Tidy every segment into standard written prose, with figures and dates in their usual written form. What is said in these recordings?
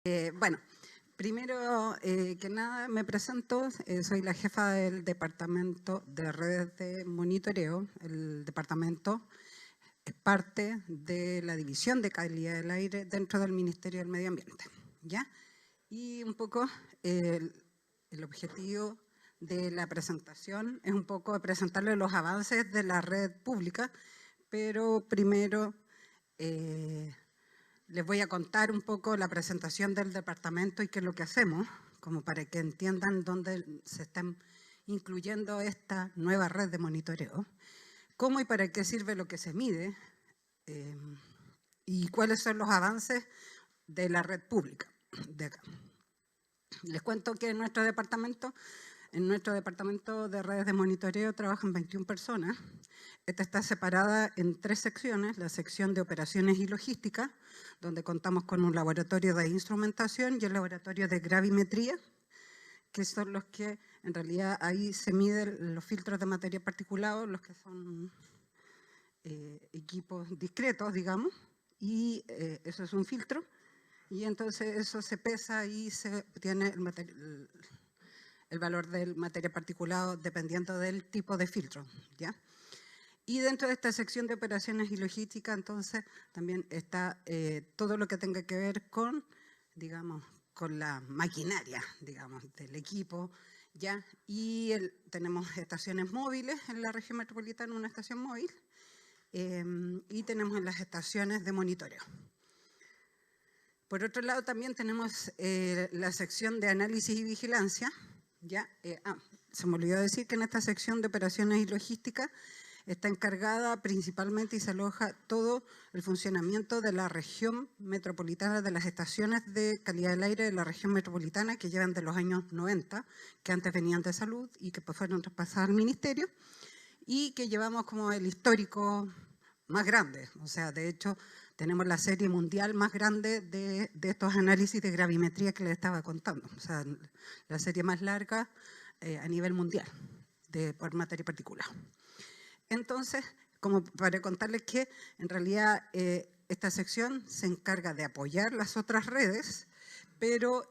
Bueno, primero que nada me presento, soy la jefa del Departamento de Redes de Monitoreo. El departamento es parte de la División de Calidad del Aire dentro del Ministerio del Medio Ambiente, ¿ya? Y un poco el objetivo de la presentación es un poco presentarles los avances de la red pública, pero primero les voy a contar un poco la presentación del departamento y qué es lo que hacemos, como para que entiendan dónde se están incluyendo esta nueva red de monitoreo, cómo y para qué sirve lo que se mide y cuáles son los avances de la red pública de acá. Les cuento que en nuestro departamento de redes de monitoreo trabajan 21 personas. Esta está separada en 3 secciones: la sección de operaciones y logística, donde contamos con un laboratorio de instrumentación y el laboratorio de gravimetría, que son los que en realidad ahí se miden los filtros de materia particulada, los que son equipos discretos, digamos, y eso es un filtro, y entonces eso se pesa y se obtiene el valor del materia particulada dependiendo del tipo de filtro, ¿ya? Y dentro de esta sección de operaciones y logística, entonces, también está todo lo que tenga que ver con, digamos, con la maquinaria, digamos, del equipo, ¿ya? Y tenemos estaciones móviles en la región metropolitana, una estación móvil, y tenemos las estaciones de monitoreo. Por otro lado, también tenemos la sección de análisis y vigilancia, ¿ya? Se me olvidó decir que en esta sección de operaciones y logística está encargada principalmente y se aloja todo el funcionamiento de la región metropolitana, de las estaciones de calidad del aire de la región metropolitana que llevan de los años 90, que antes venían de salud y que pues fueron traspasadas al ministerio, y que llevamos como el histórico más grande. O sea, de hecho, tenemos la serie mundial más grande de estos análisis de gravimetría que les estaba contando. O sea, la serie más larga a nivel mundial por materia particular. Entonces, como para contarles que en realidad esta sección se encarga de apoyar las otras redes, pero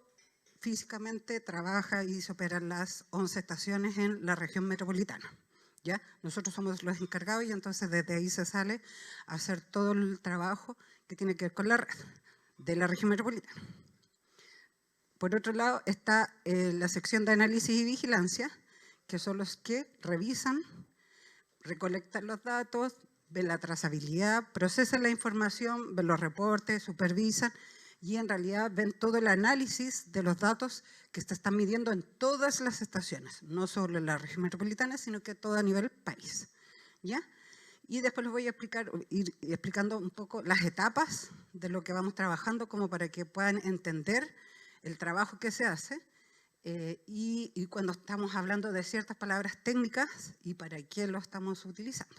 físicamente trabaja y se operan las 11 estaciones en la región metropolitana, ¿ya? Nosotros somos los encargados y entonces desde ahí se sale a hacer todo el trabajo que tiene que ver con la red de la región metropolitana. Por otro lado está la sección de análisis y vigilancia, que son los que revisan, recolectan los datos, ven la trazabilidad, procesan la información, ven los reportes, supervisan y en realidad ven todo el análisis de los datos que se están midiendo en todas las estaciones, no solo en la región metropolitana, sino que todo a nivel país, ¿ya? Y después les voy a ir explicando un poco las etapas de lo que vamos trabajando, como para que puedan entender el trabajo que se hace. Y cuando estamos hablando de ciertas palabras técnicas y para qué lo estamos utilizando.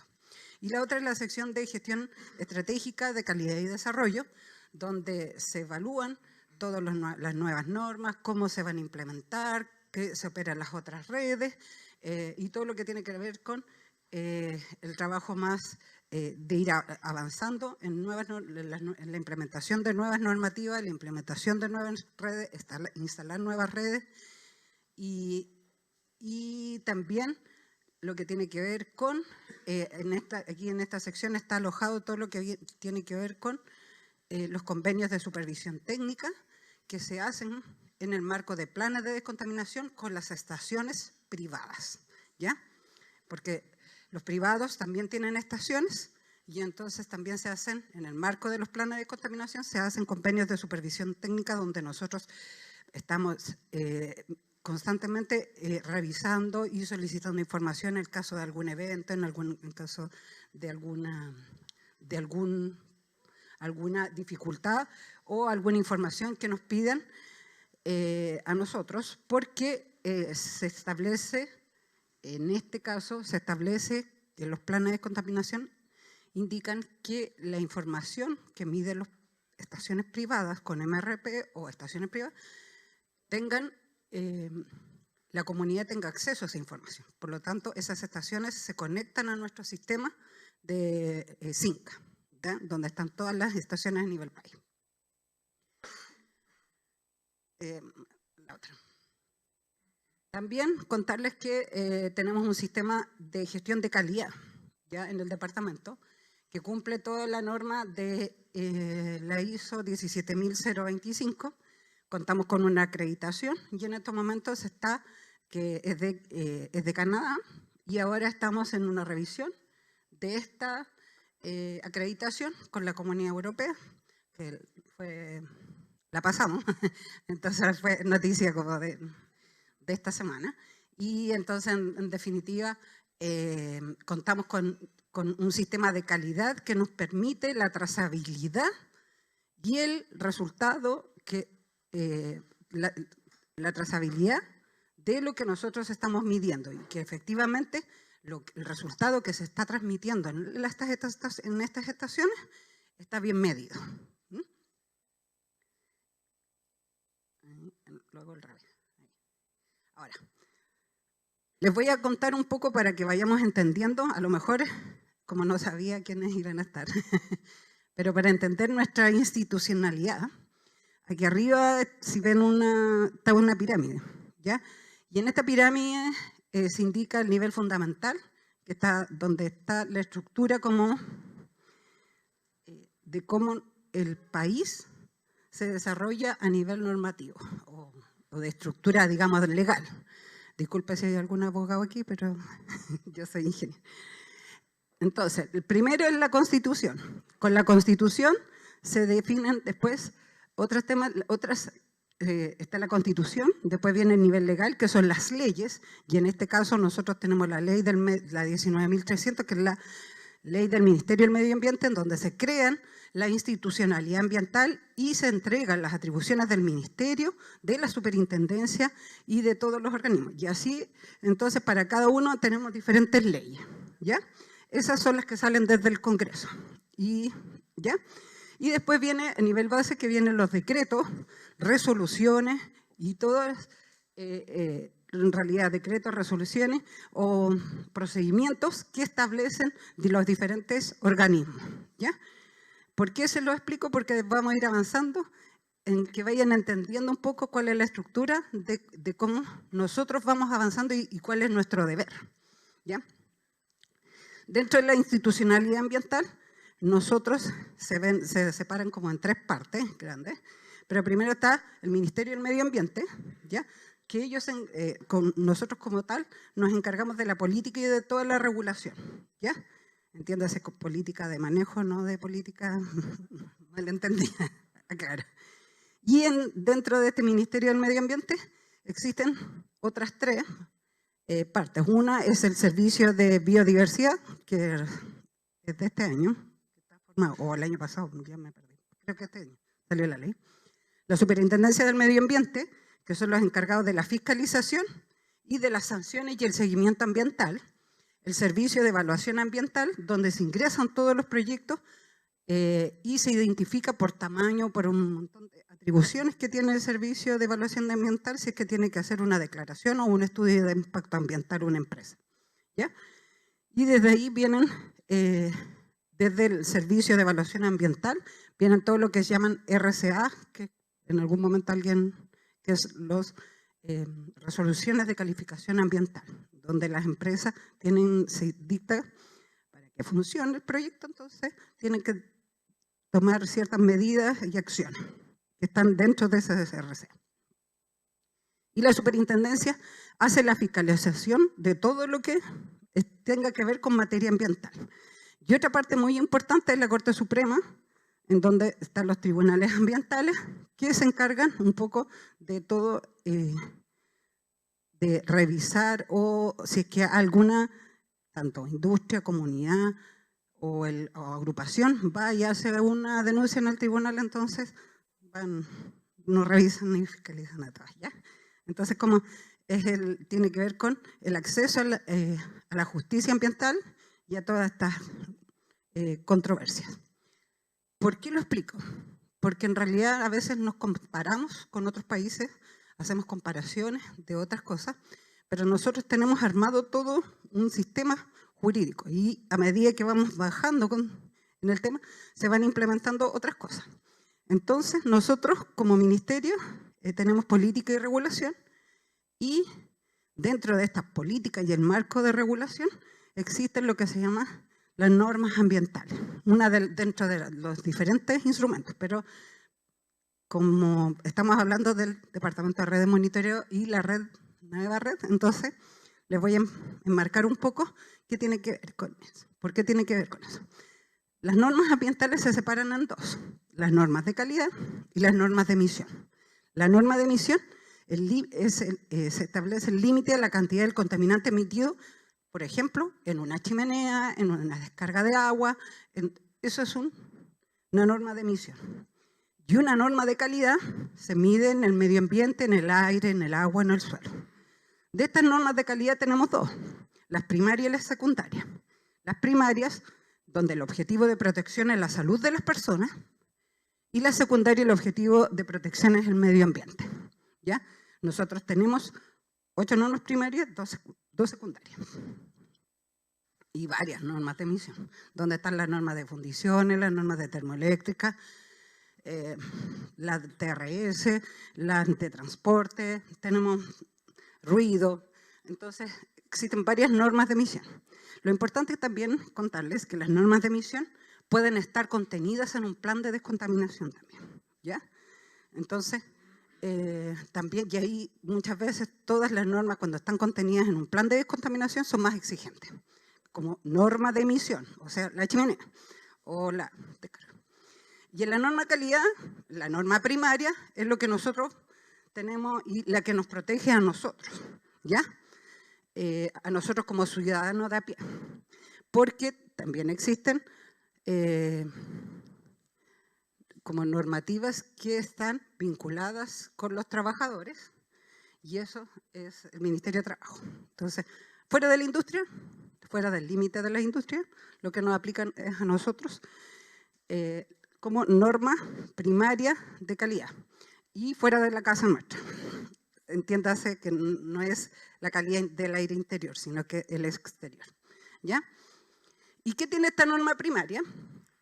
Y la otra es la sección de gestión estratégica de calidad y desarrollo, donde se evalúan todas las nuevas normas, cómo se van a implementar, qué se operan las otras redes y todo lo que tiene que ver con el trabajo más de ir avanzando en la implementación de nuevas normativas, la implementación de nuevas redes, instalar nuevas redes y también lo que tiene que ver con, aquí en esta sección está alojado todo lo que tiene que ver con los convenios de supervisión técnica que se hacen en el marco de planes de descontaminación con las estaciones privadas, ¿ya? Porque los privados también tienen estaciones y entonces también se hacen, en el marco de los planes de descontaminación, se hacen convenios de supervisión técnica donde nosotros estamos constantemente revisando y solicitando información en el caso de algún evento, en el caso de alguna dificultad o alguna información que nos pidan a nosotros, porque se establece, en este caso, se establece que los planes de descontaminación indican que la información que miden las estaciones privadas con MRP o estaciones privadas la comunidad tenga acceso a esa información. Por lo tanto, esas estaciones se conectan a nuestro sistema de CINCA, ¿ya? Donde están todas las estaciones a nivel país. la otra. También contarles que tenemos un sistema de gestión de calidad ya en el departamento que cumple toda la norma de la ISO 17025. Contamos con una acreditación y en estos momentos está, que es de Canadá, y ahora estamos en una revisión de esta acreditación con la Comunidad Europea, que la pasamos, entonces fue noticia como de esta semana. Y entonces, en definitiva, contamos con un sistema de calidad que nos permite la trazabilidad y el resultado, la trazabilidad de lo que nosotros estamos midiendo y que efectivamente el resultado que se está transmitiendo en estas estaciones está bien medido. Luego el revés. Ahora, les voy a contar un poco para que vayamos entendiendo, a lo mejor, como no sabía quiénes iban a estar, pero para entender nuestra institucionalidad, aquí arriba, si ven está una pirámide, ¿ya? Y en esta pirámide se indica el nivel fundamental, que está donde está la estructura de cómo el país se desarrolla a nivel normativo o de estructura, digamos, legal. Disculpe si hay algún abogado aquí, pero yo soy ingeniero. Entonces, el primero es la Constitución. Con la Constitución se definen después otros temas, está la Constitución, después viene el nivel legal, que son las leyes, y en este caso nosotros tenemos la ley la 19.300, que es la ley del Ministerio del Medio Ambiente, en donde se crean la institucionalidad ambiental y se entregan las atribuciones del Ministerio, de la Superintendencia y de todos los organismos. Y así, entonces, para cada uno tenemos diferentes leyes, ¿ya? Esas son las que salen desde el Congreso, ¿ya? Y después viene a nivel base, que vienen los decretos, resoluciones y todas, en realidad decretos, resoluciones o procedimientos que establecen los diferentes organismos, ¿ya? ¿Por qué se lo explico? Porque vamos a ir avanzando en que vayan entendiendo un poco cuál es la estructura de cómo nosotros vamos avanzando y cuál es nuestro deber, ¿ya? Dentro de la institucionalidad ambiental, nosotros se separan como en tres partes grandes, pero primero está el Ministerio del Medio Ambiente, ¿ya? Que ellos, nosotros como tal, nos encargamos de la política y de toda la regulación, ¿ya? Entiéndase con política de manejo, no de política malentendida, claro. Y dentro de este Ministerio del Medio Ambiente existen otras tres partes. Una es el Servicio de Biodiversidad, que es de este año, o el año pasado, ya me perdí, creo que este año salió la ley. La Superintendencia del Medio Ambiente, que son los encargados de la fiscalización y de las sanciones y el seguimiento ambiental. El Servicio de Evaluación Ambiental, donde se ingresan todos los proyectos y se identifica por tamaño, por un montón de atribuciones que tiene el Servicio de Evaluación Ambiental, si es que tiene que hacer una declaración o un estudio de impacto ambiental una empresa, ¿ya? Y desde ahí vienen, desde el Servicio de Evaluación Ambiental, vienen todo lo que se llaman RCA, que en algún momento alguien, que es las resoluciones de calificación ambiental, donde las empresas se dicta para que funcione el proyecto, entonces tienen que tomar ciertas medidas y acciones que están dentro de ese SRC. Y la superintendencia hace la fiscalización de todo lo que tenga que ver con materia ambiental. Y otra parte muy importante es la Corte Suprema, en donde están los tribunales ambientales, que se encargan un poco de todo, de revisar o si es que alguna, tanto industria, comunidad o agrupación va y hace una denuncia en el tribunal, entonces no revisan ni fiscalizan a todas, ¿ya? Entonces, como tiene que ver con el acceso a la justicia ambiental y a todas estas controversias. ¿Por qué lo explico? Porque en realidad a veces nos comparamos con otros países, hacemos comparaciones de otras cosas, pero nosotros tenemos armado todo un sistema jurídico y a medida que vamos bajando en el tema, se van implementando otras cosas. Entonces, nosotros como ministerio tenemos política y regulación, y dentro de estas políticas y el marco de regulación existen lo que se llama las normas ambientales, dentro de los diferentes instrumentos, pero como estamos hablando del Departamento de Red de Monitoreo y la nueva red, entonces les voy a enmarcar un poco qué tiene que ver con eso. ¿Por qué tiene que ver con eso? Las normas ambientales se separan en dos, las normas de calidad y las normas de emisión. La norma de emisión se establece el límite a la cantidad del contaminante emitido, por ejemplo, en una chimenea, en una descarga de agua. Eso es una norma de emisión. Y una norma de calidad se mide en el medio ambiente, en el aire, en el agua, en el suelo. De estas normas de calidad tenemos dos, las primarias y las secundarias. Las primarias, donde el objetivo de protección es la salud de las personas, y la secundaria, el objetivo de protección es el medio ambiente. ¿Ya? Nosotros tenemos 8 normas primarias, 2 secundarias. Y varias normas de emisión, donde están las normas de fundiciones, las normas de termoeléctrica, la TRS, la de transporte, tenemos ruido. Entonces, existen varias normas de emisión. Lo importante es también contarles que las normas de emisión pueden estar contenidas en un plan de descontaminación también, ¿ya? Entonces, también, y ahí muchas veces todas las normas cuando están contenidas en un plan de descontaminación son más exigentes, como norma de emisión, o sea, la chimenea o la descarga. Y en la norma de calidad, la norma primaria es lo que nosotros tenemos y la que nos protege a nosotros, ¿ya? A nosotros como ciudadanos de a pie, porque también existen como normativas que están vinculadas con los trabajadores, y eso es el Ministerio de Trabajo. Entonces, fuera de la industria, fuera del límite de la industria, lo que nos aplican es a nosotros como norma primaria de calidad, y fuera de la casa nuestra. Entiéndase que no es la calidad del aire interior, sino que el exterior, ¿ya? ¿Y qué tiene esta norma primaria?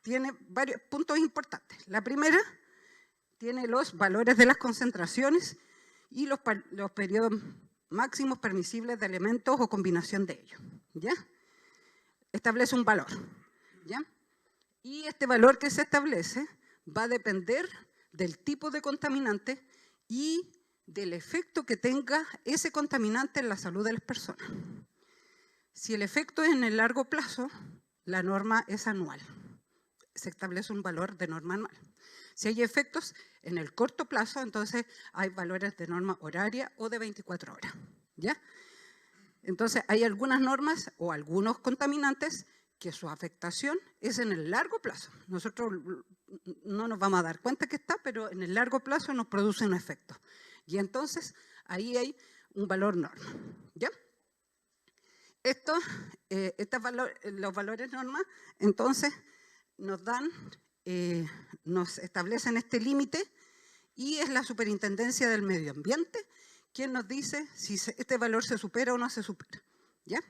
Tiene varios puntos importantes. La primera, tiene los valores de las concentraciones y los periodos máximos permisibles de elementos o combinación de ellos, ¿ya? Establece un valor, ¿ya? Y este valor que se establece va a depender del tipo de contaminante y del efecto que tenga ese contaminante en la salud de las personas. Si el efecto es en el largo plazo, la norma es anual. Se establece un valor de norma anual. Si hay efectos en el corto plazo, entonces hay valores de norma horaria o de 24 horas, ¿ya? Entonces hay algunas normas o algunos contaminantes que su afectación es en el largo plazo. Nosotros no nos vamos a dar cuenta que está, pero en el largo plazo nos produce un efecto. Y entonces ahí hay un valor norma, ¿ya? Los valores norma, entonces nos establecen este límite, y es la Superintendencia del Medio Ambiente quien nos dice si este valor se supera o no se supera, ¿ya?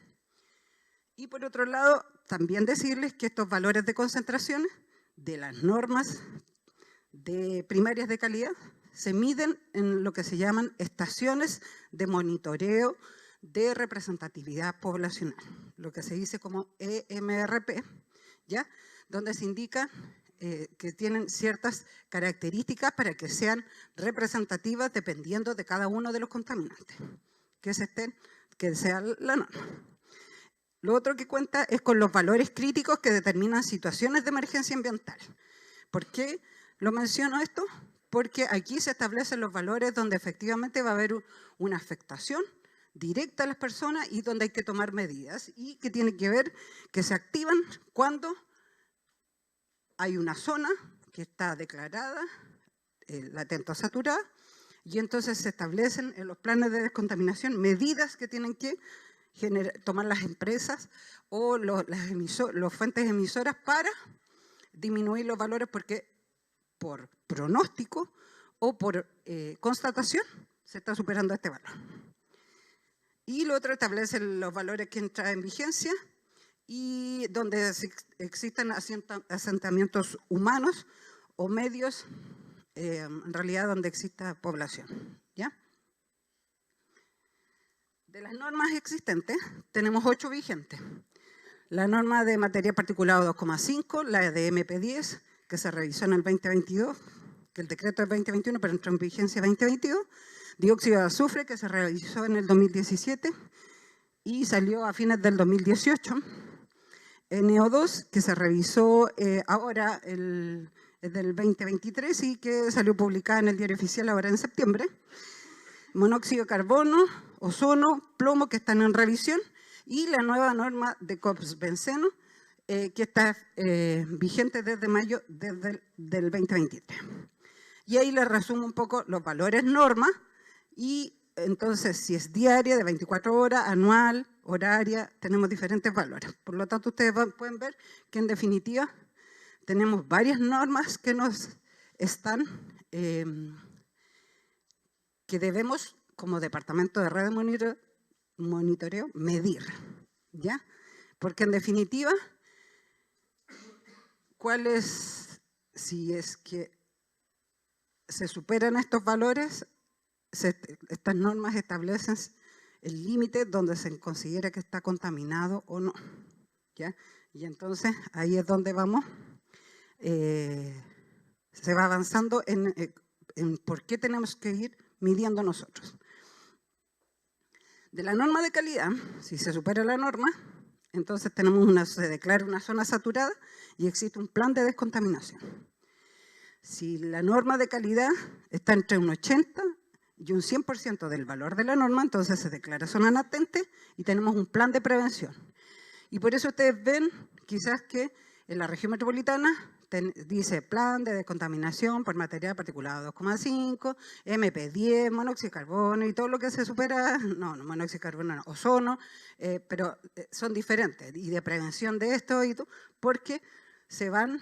Y por otro lado, también decirles que estos valores de concentraciones de las normas primarias de calidad se miden en lo que se llaman estaciones de monitoreo de representatividad poblacional, lo que se dice como EMRP, ¿ya? Donde se indica que tienen ciertas características para que sean representativas dependiendo de cada uno de los contaminantes, que sea la norma. Lo otro que cuenta es con los valores críticos que determinan situaciones de emergencia ambiental. ¿Por qué lo menciono esto? Porque aquí se establecen los valores donde efectivamente va a haber una afectación directa a las personas y donde hay que tomar medidas, y que tiene que ver que se activan cuando hay una zona que está declarada latente o saturada, y entonces se establecen en los planes de descontaminación medidas que tienen que tomar las empresas o las fuentes emisoras para disminuir los valores, porque por pronóstico o por constatación se está superando este valor. Y lo otro establece los valores que entran en vigencia y donde existen asentamientos humanos o medios en realidad donde exista población, ¿ya? De las normas existentes, tenemos 8 vigentes. La norma de materia particulada 2,5, la de MP10, que se revisó en el 2022, que el decreto es 2021, pero entró en vigencia 2022. Dióxido de azufre, que se revisó en el 2017 y salió a fines del 2018. NO2, que se revisó ahora, es del 2023 y que salió publicada en el Diario Oficial ahora en septiembre. Monóxido de carbono, ozono, plomo, que están en revisión, y la nueva norma de COPS-benceno, que está vigente desde mayo del 2023. Y ahí les resumo un poco los valores norma, y entonces si es diaria, de 24 horas, anual, horaria, tenemos diferentes valores. Por lo tanto, ustedes pueden ver que en definitiva tenemos varias normas que nos están, que debemos como departamento de red de monitoreo medir, ¿ya? Porque en definitiva, si es que se superan estos valores, estas normas establecen el límite donde se considera que está contaminado o no, ¿ya? Y entonces ahí es donde vamos, se va avanzando en por qué tenemos que ir midiendo nosotros. De la norma de calidad, si se supera la norma, entonces se declara una zona saturada y existe un plan de descontaminación. Si la norma de calidad está entre un 80 y un 100% del valor de la norma, entonces se declara zona latente y tenemos un plan de prevención. Y por eso ustedes ven quizás que en la región metropolitana dice plan de descontaminación por material particulado 2,5, MP10, monóxido de carbono y todo lo que se supera, no monóxido de carbono, no, ozono, pero son diferentes. Y de prevención de esto y todo, porque se van,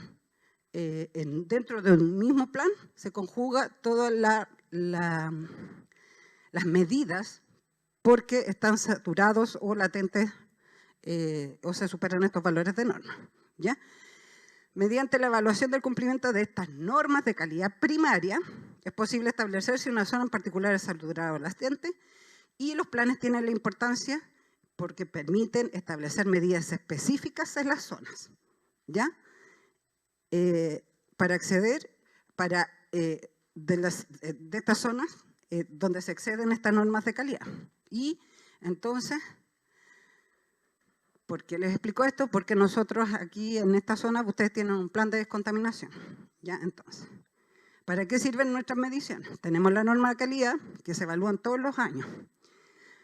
dentro de un mismo plan, se conjuga todas las medidas porque están saturados o latentes o se superan estos valores de norma, ¿ya? Mediante la evaluación del cumplimiento de estas normas de calidad primaria, es posible establecer si una zona en particular es saturada o latente, y los planes tienen la importancia porque permiten establecer medidas específicas en las zonas, ¿ya? Para acceder de estas zonas donde se exceden estas normas de calidad. Y entonces, ¿por qué les explico esto? Porque nosotros aquí en esta zona, ustedes tienen un plan de descontaminación, ¿ya? Entonces, ¿para qué sirven nuestras mediciones? Tenemos la norma de calidad que se evalúan todos los años.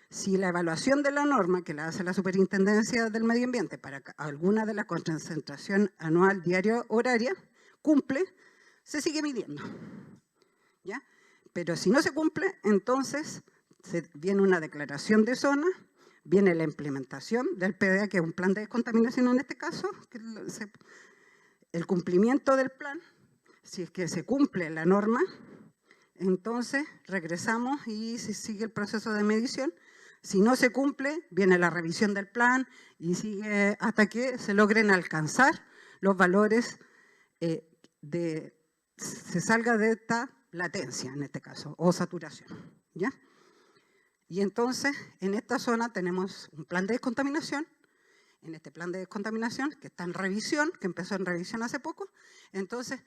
Si la evaluación de la norma, que la hace la Superintendencia del Medio Ambiente para alguna de la concentración anual, diaria, horaria, cumple, se sigue midiendo, ¿ya? Pero si no se cumple, entonces viene una declaración de zona, viene la implementación del PDA, que es un plan de descontaminación en este caso, que el cumplimiento del plan, si es que se cumple la norma, entonces regresamos y se sigue el proceso de medición. Si no se cumple, viene la revisión del plan y sigue hasta que se logren alcanzar los valores, se salga de esta latencia en este caso, o saturación, ¿ya? Y entonces, en esta zona tenemos un plan de descontaminación. En este plan de descontaminación, que está en revisión, que empezó en revisión hace poco, entonces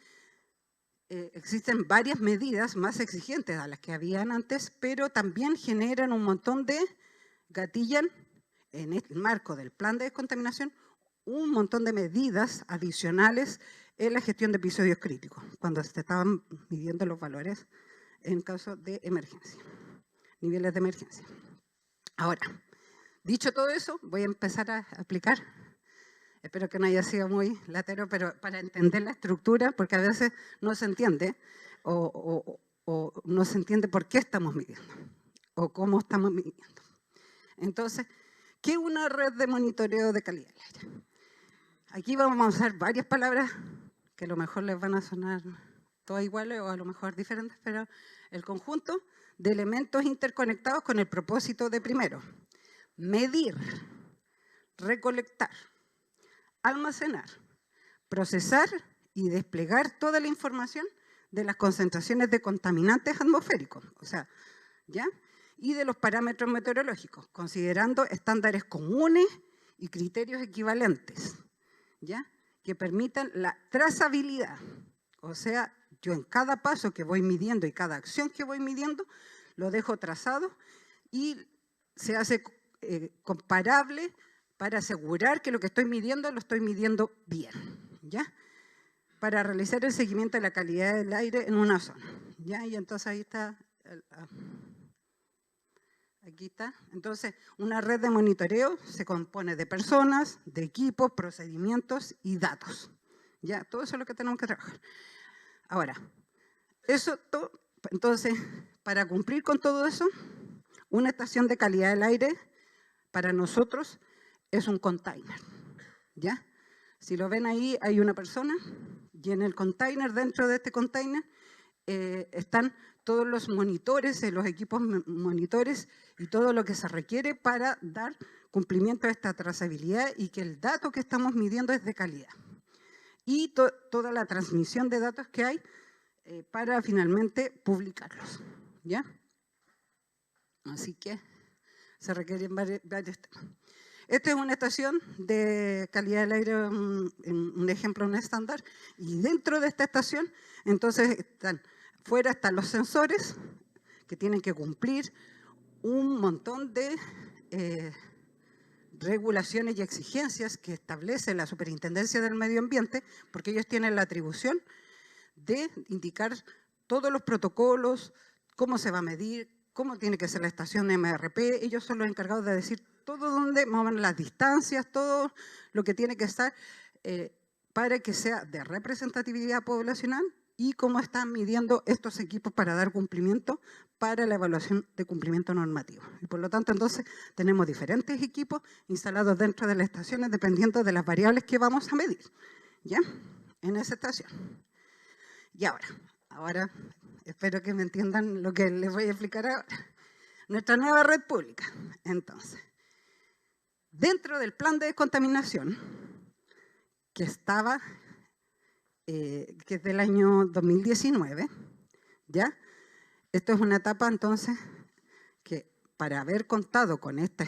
existen varias medidas más exigentes a las que habían antes, pero también generan un montón de, gatillan en el marco del plan de descontaminación, un montón de medidas adicionales en la gestión de episodios críticos, cuando se estaban midiendo los valores en caso de emergencia. Niveles de emergencia. Ahora, dicho todo eso, voy a empezar a aplicar. Espero que no haya sido muy latero, pero para entender la estructura, porque a veces no se entiende o no se entiende por qué estamos midiendo o cómo estamos midiendo. Entonces, ¿qué es una red de monitoreo de calidad del aire? Aquí vamos a usar varias palabras que a lo mejor les van a sonar todas iguales o a lo mejor diferentes, pero el conjunto de elementos interconectados con el propósito de, primero, medir, recolectar, almacenar, procesar y desplegar toda la información de las concentraciones de contaminantes atmosféricos, o sea, ¿ya? Y de los parámetros meteorológicos, considerando estándares comunes y criterios equivalentes, ¿ya? Que permitan la trazabilidad. O sea, yo en cada paso que voy midiendo y cada acción que voy midiendo, lo dejo trazado y se hace comparable para asegurar que lo que estoy midiendo lo estoy midiendo bien, ¿ya? Para realizar el seguimiento de la calidad del aire en una zona, ¿ya? Y entonces ahí está, aquí está. Entonces, una red de monitoreo se compone de personas, de equipos, procedimientos y datos, ¿ya? Todo eso es lo que tenemos que trabajar. Ahora, entonces, para cumplir con todo eso, una estación de calidad del aire para nosotros es un container, ¿ya? Si lo ven ahí, hay una persona y en el container, dentro de este container, están todos los monitores, los equipos monitores y todo lo que se requiere para dar cumplimiento a esta trazabilidad y que el dato que estamos midiendo es de calidad. Y toda la transmisión de datos que hay para finalmente publicarlos, ¿ya? Así que se requieren varios temas. Esta es una estación de calidad del aire, un ejemplo, un estándar, y dentro de esta estación, entonces, fuera están los sensores que tienen que cumplir un montón de regulaciones y exigencias que establece la Superintendencia del Medio Ambiente, porque ellos tienen la atribución de indicar todos los protocolos, cómo se va a medir, cómo tiene que ser la estación de MRP. Ellos son los encargados de decir todo dónde mueven las distancias, todo lo que tiene que estar para que sea de representatividad poblacional y cómo están midiendo estos equipos para dar cumplimiento para la evaluación de cumplimiento normativo. Y por lo tanto, entonces, tenemos diferentes equipos instalados dentro de las estaciones dependiendo de las variables que vamos a medir, ¿ya? En esa estación. Y ahora espero que me entiendan lo que les voy a explicar ahora. Nuestra nueva red pública. Entonces, dentro del plan de descontaminación, que estaba, que es del año 2019, ¿ya? Esto es una etapa, entonces, que para haber contado con este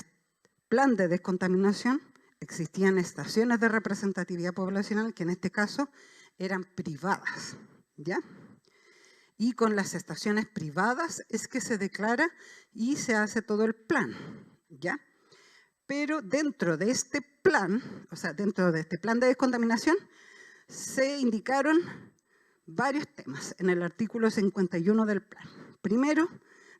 plan de descontaminación, existían estaciones de representatividad poblacional que en este caso eran privadas, ¿ya? Y con las estaciones privadas es que se declara y se hace todo el plan, ¿ya? Pero dentro de este plan, o sea, dentro de este plan de descontaminación, se indicaron varios temas en el artículo 51 del plan. Primero,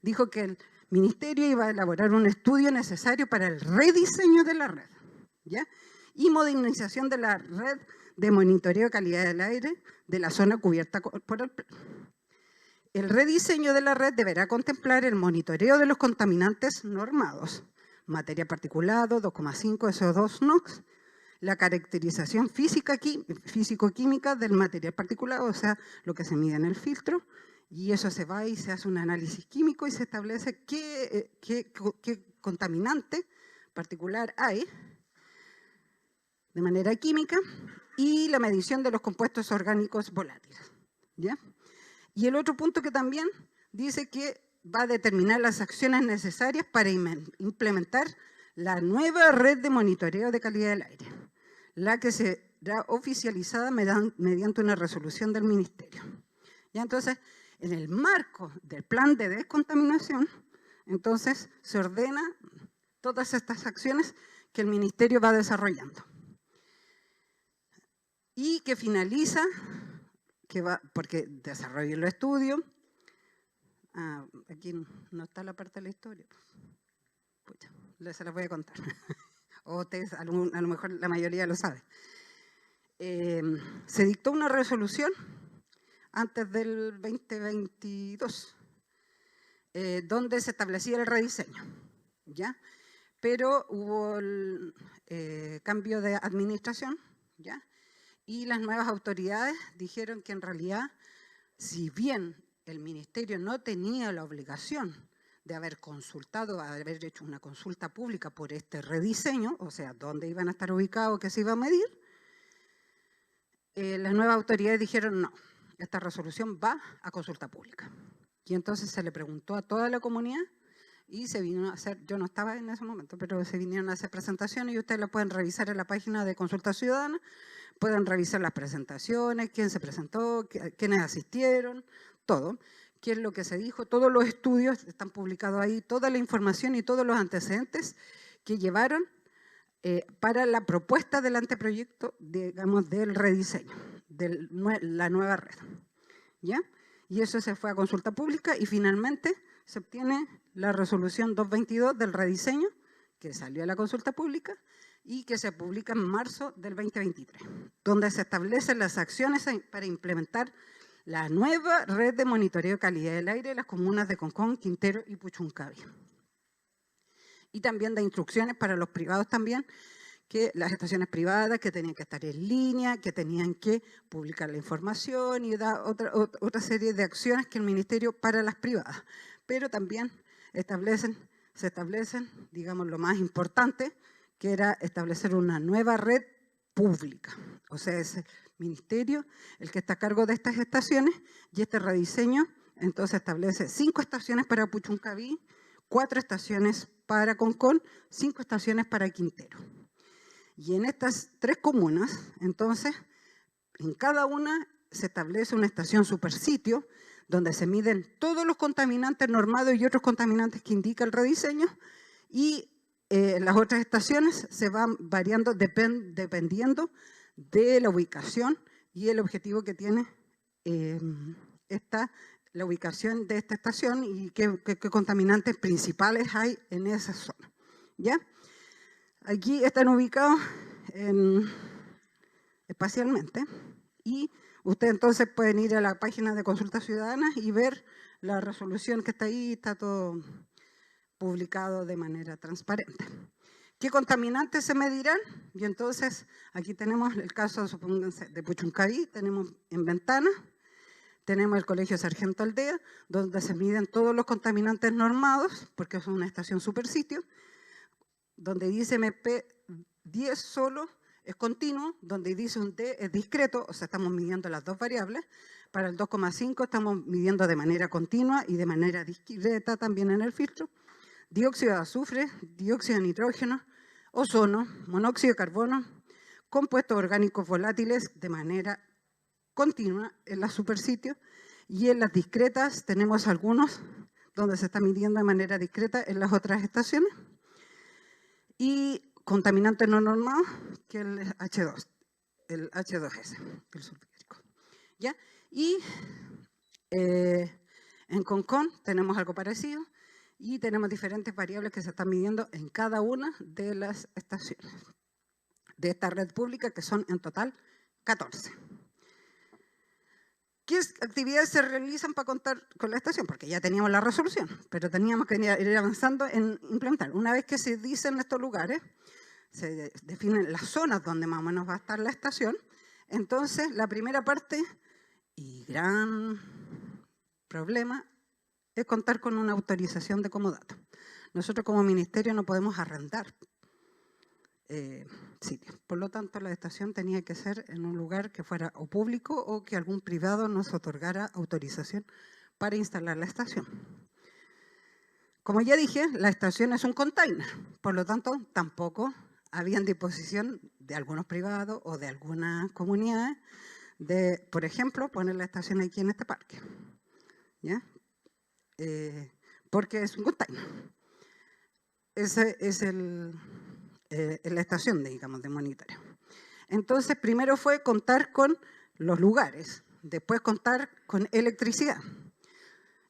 dijo que el Ministerio iba a elaborar un estudio necesario para el rediseño de la red, ¿ya? Y modernización de la red de monitoreo de calidad del aire de la zona cubierta por el plan. El rediseño de la red deberá contemplar el monitoreo de los contaminantes normados, materia particulada, 2,5 SO2 NOx, la caracterización físico-química del material particulado, o sea, lo que se mide en el filtro, y eso se va y se hace un análisis químico y se establece qué contaminante particular hay de manera química y la medición de los compuestos orgánicos volátiles, ¿ya? Y el otro punto que también dice que va a determinar las acciones necesarias para implementar la nueva red de monitoreo de calidad del aire, la que será oficializada mediante una resolución del Ministerio. ¿Ya? Entonces, en el marco del plan de descontaminación, entonces se ordena todas estas acciones que el Ministerio va desarrollando. Y que finaliza, porque desarrolla el estudio. Aquí no está la parte de la historia. Pucha, se las voy a contar. O ustedes, a lo mejor la mayoría lo sabe. Se dictó una resolución antes del 2022, donde se establecía el rediseño, ¿ya? Pero hubo el cambio de administración, ¿ya? Y las nuevas autoridades dijeron que en realidad, si bien el Ministerio no tenía la obligación de haber consultado, de haber hecho una consulta pública por este rediseño, o sea, dónde iban a estar ubicados, qué se iba a medir, las nuevas autoridades dijeron no, esta resolución va a consulta pública. Y entonces se le preguntó a toda la comunidad y se vino a hacer, yo no estaba en ese momento, pero se vinieron a hacer presentaciones y ustedes la pueden revisar en la página de Consulta Ciudadana, pueden revisar las presentaciones, quién se presentó, quiénes asistieron, todo, qué es lo que se dijo, todos los estudios están publicados ahí, toda la información y todos los antecedentes que llevaron para la propuesta del anteproyecto, digamos, del rediseño, de la nueva red, ¿ya? Y eso se fue a consulta pública y finalmente se obtiene la resolución 222 del rediseño, que salió a la consulta pública y que se publica en marzo del 2023, donde se establecen las acciones para implementar la nueva red de monitoreo de calidad del aire en las comunas de Concón, Quintero y Puchuncaví. Y también da instrucciones para los privados también, que las estaciones privadas que tenían que estar en línea, que tenían que publicar la información y da otra serie de acciones que el Ministerio para las privadas. Pero también se establecen, digamos, lo más importante, que era establecer una nueva red pública. O sea, es el Ministerio el que está a cargo de estas estaciones y este rediseño entonces establece 5 estaciones para Puchuncaví, 4 estaciones para Concón, 5 estaciones para Quintero. Y en estas 3 comunas, entonces, en cada una se establece una estación supersitio donde se miden todos los contaminantes normados y otros contaminantes que indica el rediseño y las otras estaciones se van variando dependiendo de la ubicación y el objetivo que tiene la ubicación de esta estación y qué contaminantes principales hay en esa zona, ¿ya? Aquí están ubicados espacialmente y ustedes entonces pueden ir a la página de Consulta Ciudadana y ver la resolución que está ahí, está todo publicado de manera transparente. ¿Qué contaminantes se medirán? Y entonces aquí tenemos el caso, supónganse, de Puchuncaví, tenemos en Ventana, tenemos el Colegio Sargento Aldea, donde se miden todos los contaminantes normados, porque es una estación supersitio, donde dice MP10 solo es continuo, donde dice un D es discreto, o sea, estamos midiendo las 2 variables. Para el 2,5 estamos midiendo de manera continua y de manera discreta también en el filtro. Dióxido de azufre, dióxido de nitrógeno, ozono, monóxido de carbono, compuestos orgánicos volátiles de manera continua en las supersitios y en las discretas tenemos algunos donde se está midiendo de manera discreta en las otras estaciones. Y contaminantes no normados, que el H2S, el sulfúrico. ¿Ya? Y en Concón tenemos algo parecido y tenemos diferentes variables que se están midiendo en cada una de las estaciones de esta red pública, que son en total 14. ¿Qué actividades se realizan para contar con la estación? Porque ya teníamos la resolución, pero teníamos que ir avanzando en implementar. Una vez que se dicen estos lugares, se definen las zonas donde más o menos va a estar la estación, entonces la primera parte y gran problema es contar con una autorización de comodato. Nosotros como ministerio no podemos arrendar sitios. Por lo tanto, la estación tenía que ser en un lugar que fuera o público o que algún privado nos otorgara autorización para instalar la estación. Como ya dije, la estación es un container, por lo tanto, tampoco había en disposición de algunos privados o de algunas comunidades de, por ejemplo, poner la estación aquí en este parque, ¿ya? Porque es un container. Ese es la estación, digamos, de monitoreo. Entonces, primero fue contar con los lugares, después contar con electricidad.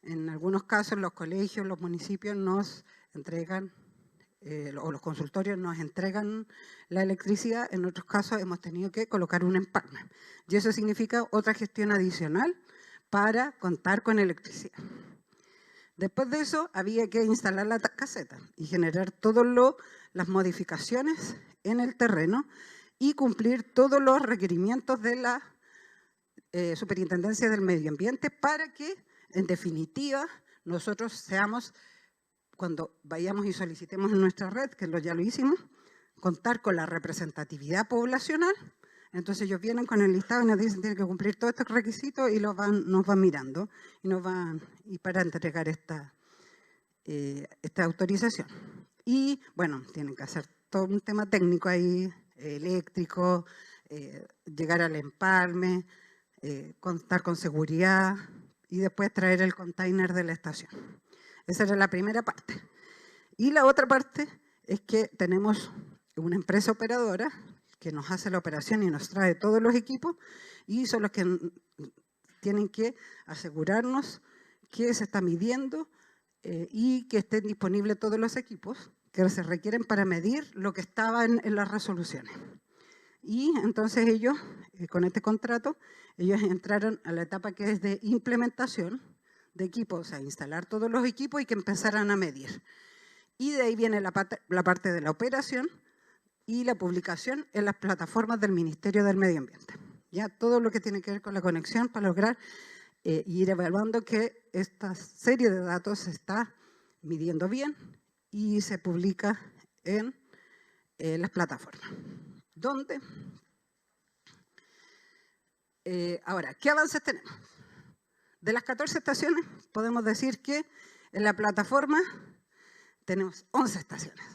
En algunos casos, los colegios, los municipios nos entregan, o los consultorios nos entregan la electricidad, en otros casos hemos tenido que colocar un empalme. Y eso significa otra gestión adicional para contar con electricidad. Después de eso, había que instalar la caseta y generar todas las modificaciones en el terreno y cumplir todos los requerimientos de la Superintendencia del Medio Ambiente para que, en definitiva, nosotros seamos, cuando vayamos y solicitemos en nuestra red, que ya lo hicimos, contar con la representatividad poblacional Entonces ellos vienen con el listado y nos dicen que tienen que cumplir todos estos requisitos y nos van mirando y para entregar esta autorización. Y bueno, tienen que hacer todo un tema técnico ahí, eléctrico, llegar al empalme, contar con seguridad y después traer el container de la estación. Esa era la primera parte. Y la otra parte es que tenemos una empresa operadora que nos hace la operación y nos trae todos los equipos y son los que tienen que asegurarnos que se está midiendo y que estén disponibles todos los equipos que se requieren para medir lo que estaba en las resoluciones. Y entonces ellos, con este contrato, ellos entraron a la etapa que es de implementación de equipos, o sea, instalar todos los equipos y que empezaran a medir. Y de ahí viene la parte de la operación y la publicación en las plataformas del Ministerio del Medio Ambiente. Ya todo lo que tiene que ver con la conexión para lograr ir evaluando que esta serie de datos se está midiendo bien y se publica en las plataformas. ¿Dónde? Ahora, ¿qué avances tenemos? De las 14 estaciones, podemos decir que en la plataforma tenemos 11 estaciones.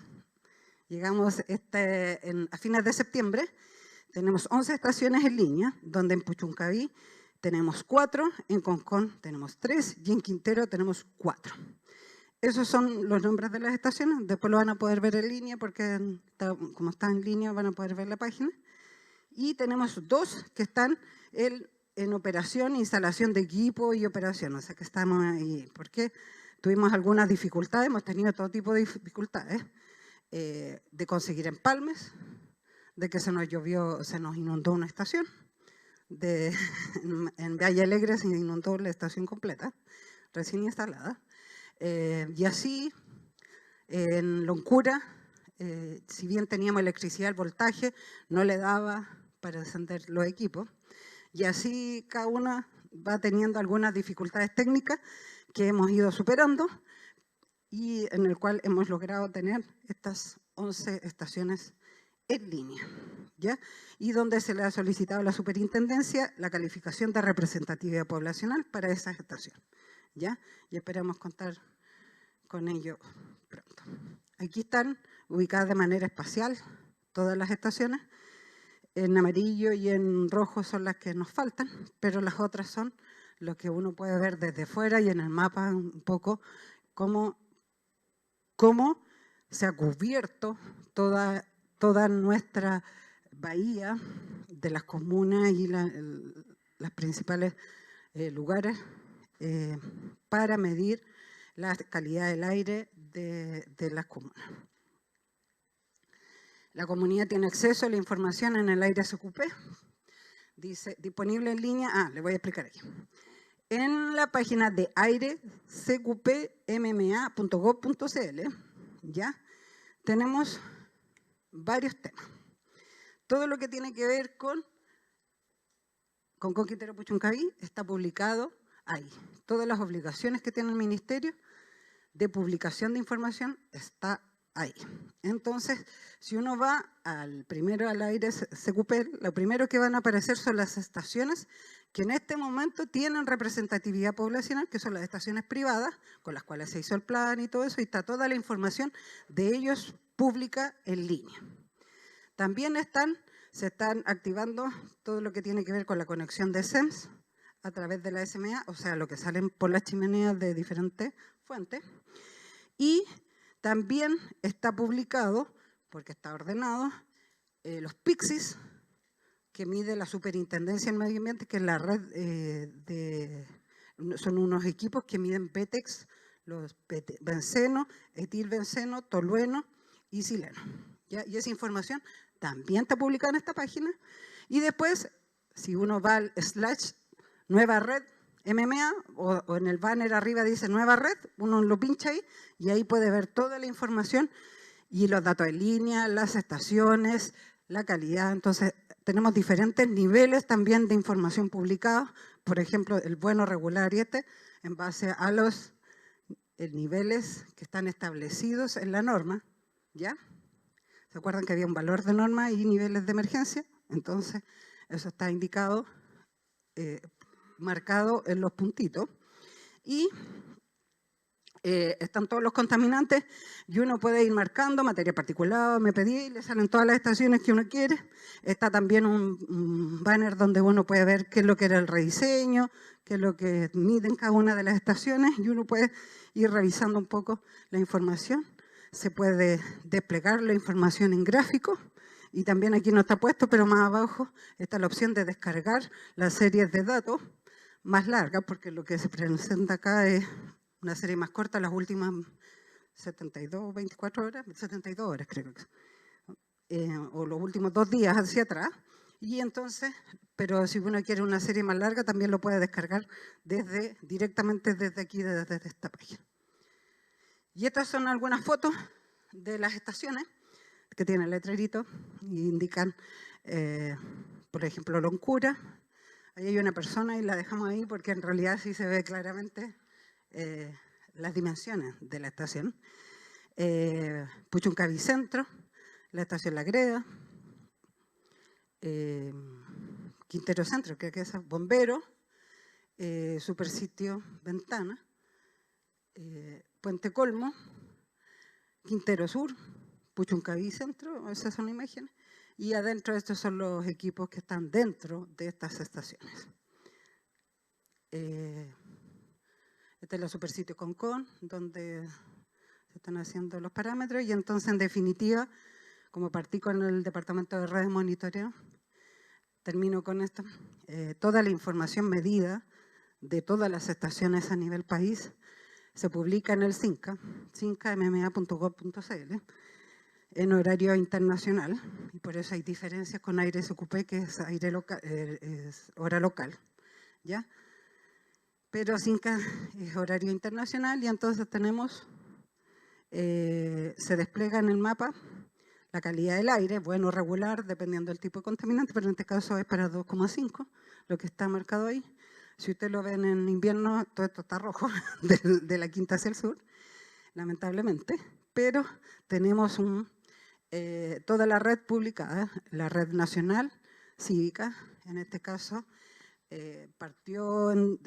Llegamos a fines de septiembre, tenemos 11 estaciones en línea, donde en Puchuncaví tenemos 4, en Concón tenemos 3 y en Quintero tenemos 4. Esos son los nombres de las estaciones, después lo van a poder ver en línea porque como está en línea van a poder ver la página. Y tenemos 2 que están en operación, instalación de equipo y operación, o sea que estamos ahí, porque tuvimos algunas dificultades, hemos tenido todo tipo de dificultades, de conseguir empalmes, de que se nos llovió, se nos inundó una estación, en Valle Alegre se inundó la estación completa, recién instalada, y así en Loncura, si bien teníamos electricidad, el voltaje no le daba para encender los equipos, y así cada una va teniendo algunas dificultades técnicas que hemos ido superando y en el cual hemos logrado tener estas 11 estaciones en línea, ¿ya? Y donde se le ha solicitado a la superintendencia la calificación de representatividad poblacional para esas estaciones, ¿ya? Y esperamos contar con ello pronto. Aquí están ubicadas de manera espacial todas las estaciones. En amarillo y en rojo son las que nos faltan, pero las otras son lo que uno puede ver desde fuera y en el mapa un poco cómo se ha cubierto toda nuestra bahía de las comunas y las principales lugares para medir la calidad del aire de las comunas. La comunidad tiene acceso a la información en el aire SQP. Dice, disponible en línea. Le voy a explicar aquí. En la página de airecqpmma.gov.cl, ¿ya? Tenemos varios temas. Todo lo que tiene que ver con Quintero Puchuncaví está publicado ahí. Todas las obligaciones que tiene el ministerio de publicación de información está ahí. Entonces, si uno va primero al aire SQP, lo primero que van a aparecer son las estaciones que en este momento tienen representatividad poblacional, que son las estaciones privadas, con las cuales se hizo el plan y todo eso, y está toda la información de ellos pública en línea. También se están activando todo lo que tiene que ver con la conexión de SEMS a través de la SMA, o sea, lo que salen por las chimeneas de diferentes fuentes, y también está publicado, porque está ordenado, los PIXIS, que mide la Superintendencia del Medio Ambiente, que es la red son unos equipos que miden PETEX, los benceno, etilbenceno, tolueno y sileno. ¿Ya? Y esa información también está publicada en esta página. Y después, si uno va al / nueva red, MMA, o en el banner arriba dice nueva red, uno lo pincha ahí y ahí puede ver toda la información y los datos en línea, las estaciones, la calidad. Entonces, tenemos diferentes niveles también de información publicada, por ejemplo, el bueno, regular y en base a los niveles que están establecidos en la norma, ¿ya? ¿Se acuerdan que había un valor de norma y niveles de emergencia? Entonces, eso está indicado, marcado en los puntitos. Y están todos los contaminantes y uno puede ir marcando materia particulada, MPD, y le salen todas las estaciones que uno quiere. Está también un banner donde uno puede ver qué es lo que era el rediseño, qué es lo que miden cada una de las estaciones, y uno puede ir revisando un poco la información. Se puede desplegar la información en gráfico, y también aquí no está puesto, pero más abajo está la opción de descargar las series de datos más largas, porque lo que se presenta acá es una serie más corta, las últimas 72, 24 horas, 72 horas creo que o los últimos 2 días hacia atrás. Y entonces, pero si uno quiere una serie más larga, también lo puede descargar directamente desde aquí, desde esta página. Y estas son algunas fotos de las estaciones que tienen letrerito y indican, por ejemplo, Loncura. Ahí hay una persona y la dejamos ahí porque en realidad sí se ve claramente las dimensiones de la estación. Puchuncaví Centro, la estación La Greda, Quintero Centro, creo que es Bombero, Supersitio Ventana, Puente Colmo, Quintero Sur, Puchuncaví Centro, esas son imágenes, y adentro estos son los equipos que están dentro de estas estaciones. Este es la Supersitio Concón, donde se están haciendo los parámetros, y entonces, en definitiva, como partí con el Departamento de Redes Monitoreo, termino con esto. Toda la información medida de todas las estaciones a nivel país se publica en el CINCA, cinca.mma.gov.cl, en horario internacional, y por eso hay diferencias con Aire SQP, que es, es hora local, ¿ya? Pero CINCA es horario internacional, y entonces tenemos, se despliega en el mapa la calidad del aire, bueno o regular, dependiendo del tipo de contaminante, pero en este caso es para 2,5, lo que está marcado ahí. Si ustedes lo ven en invierno, todo esto está rojo, de la quinta hacia el sur, lamentablemente, pero tenemos toda la red publicada, la red nacional cívica, en este caso, partió, en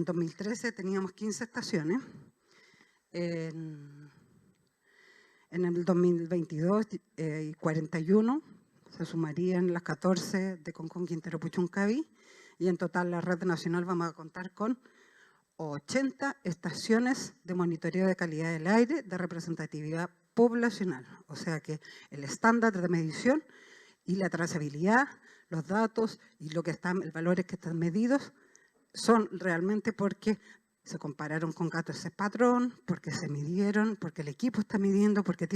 2013 teníamos 15 estaciones, en el 2022 41, se sumarían las 14 de Concón, Quintero, Puchuncaví, y en total la red nacional vamos a contar con 80 estaciones de monitoreo de calidad del aire de representatividad poblacional. O sea que el estándar de medición y la trazabilidad, los datos y los valores que están medidos son realmente porque se compararon con gato ese patrón, porque se midieron, porque el equipo está midiendo, porque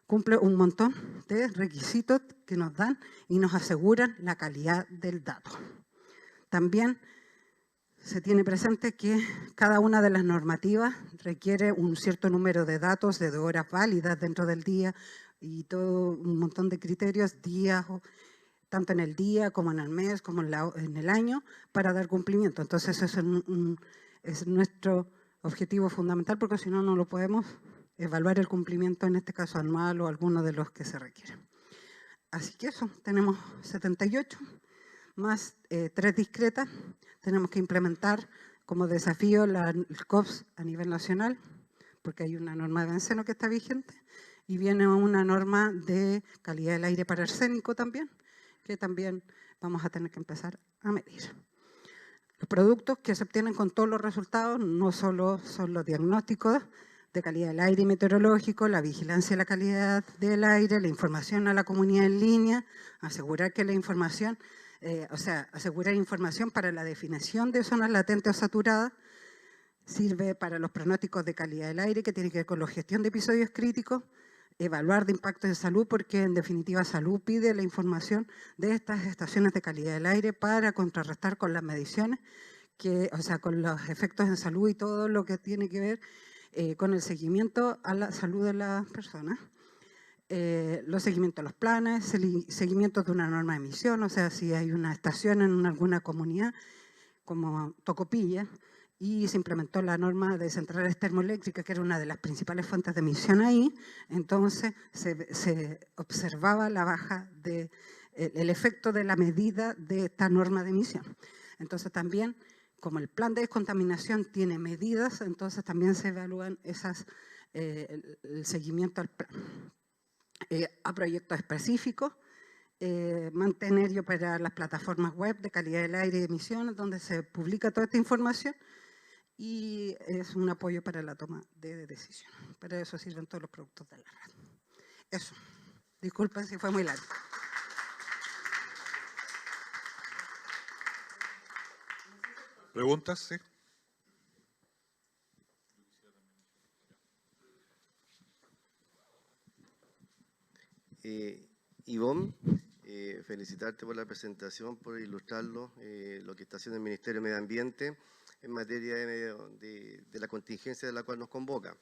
cumple un montón de requisitos que nos dan y nos aseguran la calidad del dato. También se tiene presente que cada una de las normativas requiere un cierto número de datos, de horas válidas dentro del día y todo un montón de criterios, días, tanto en el día como en el mes, como en el año, para dar cumplimiento. Entonces eso es nuestro objetivo fundamental, porque si no, no lo podemos evaluar el cumplimiento, en este caso anual o alguno de los que se requieren. Así que eso, tenemos 78, más 3 discretas. Tenemos que implementar como desafío el COPS a nivel nacional, porque hay una norma de benceno que está vigente, y viene una norma de calidad del aire para arsénico también, que también vamos a tener que empezar a medir. Los productos que se obtienen con todos los resultados no solo son los diagnósticos de calidad del aire y meteorológico, la vigilancia de la calidad del aire, la información a la comunidad en línea, asegurar que la información, asegurar información para la definición de zonas latentes o saturadas, sirve para los pronósticos de calidad del aire, que tiene que ver con la gestión de episodios críticos, evaluar de impactos de salud, porque en definitiva salud pide la información de estas estaciones de calidad del aire para contrarrestar con las mediciones, con los efectos en salud y todo lo que tiene que ver con el seguimiento a la salud de las personas. Los seguimientos a los planes, seguimiento de una norma de emisión, o sea, si hay una estación en alguna comunidad, como Tocopilla, y se implementó la norma de centrales termoeléctricas, que era una de las principales fuentes de emisión ahí, entonces se observaba la baja de el efecto de la medida de esta norma de emisión. Entonces también, como el plan de descontaminación tiene medidas, entonces también se evalúan el seguimiento al plan. A proyectos específicos, mantener y operar las plataformas web de calidad del aire y emisiones, donde se publica toda esta información, y es un apoyo para la toma de decisiones. Para eso sirven todos los productos de la red. Eso. Disculpen si fue muy largo. ¿Preguntas? Sí. Ivonne, felicitarte por la presentación, por ilustrarlo, lo que está haciendo el Ministerio de Medio Ambiente en materia de la contingencia de la cual nos convoca.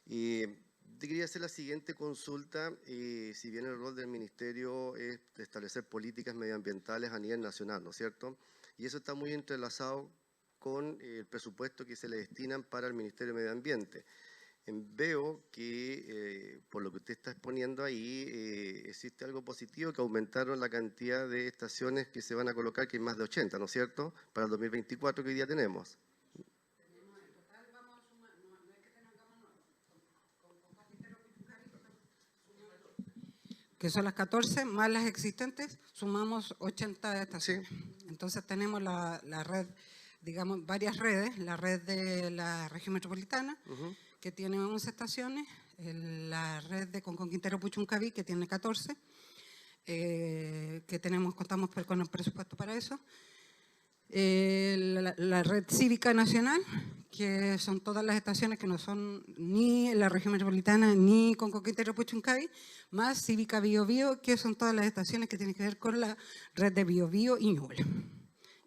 Te quería hacer la siguiente consulta, si bien el rol del Ministerio es establecer políticas medioambientales a nivel nacional, ¿no es cierto? Y eso está muy entrelazado con el presupuesto que se le destinan para el Ministerio de Medio Ambiente. Veo que, por lo que usted está exponiendo ahí, existe algo positivo, que aumentaron la cantidad de estaciones que se van a colocar, que es más de 80, ¿no es cierto?, para el 2024 que hoy día tenemos. En total vamos a sumar, no es que tengamos que son las 14, más las existentes, sumamos 80 estaciones. Sí. Entonces tenemos la red, digamos, varias redes, la red de la región metropolitana, que tiene 11 estaciones, la red de Concón Quintero Puchuncaví, que tiene 14, que contamos con el presupuesto para eso, la red cívica nacional, que son todas las estaciones que no son ni la región metropolitana ni Concón Quintero Puchuncaví, más Cívica Biobío, que son todas las estaciones que tienen que ver con la red de Biobío y Ñuble.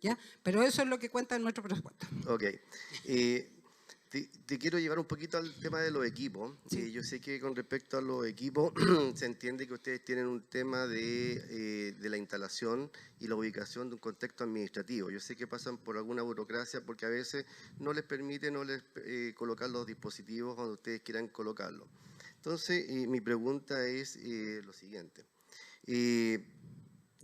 ¿Ya? Pero eso es lo que cuenta en nuestro presupuesto. Ok. Te quiero llevar un poquito al tema de los equipos. Sí. Yo sé que con respecto a los equipos se entiende que ustedes tienen un tema de la instalación y la ubicación de un contexto administrativo. Yo sé que pasan por alguna burocracia porque a veces no les permite colocar los dispositivos donde ustedes quieran colocarlos. Entonces, mi pregunta es lo siguiente.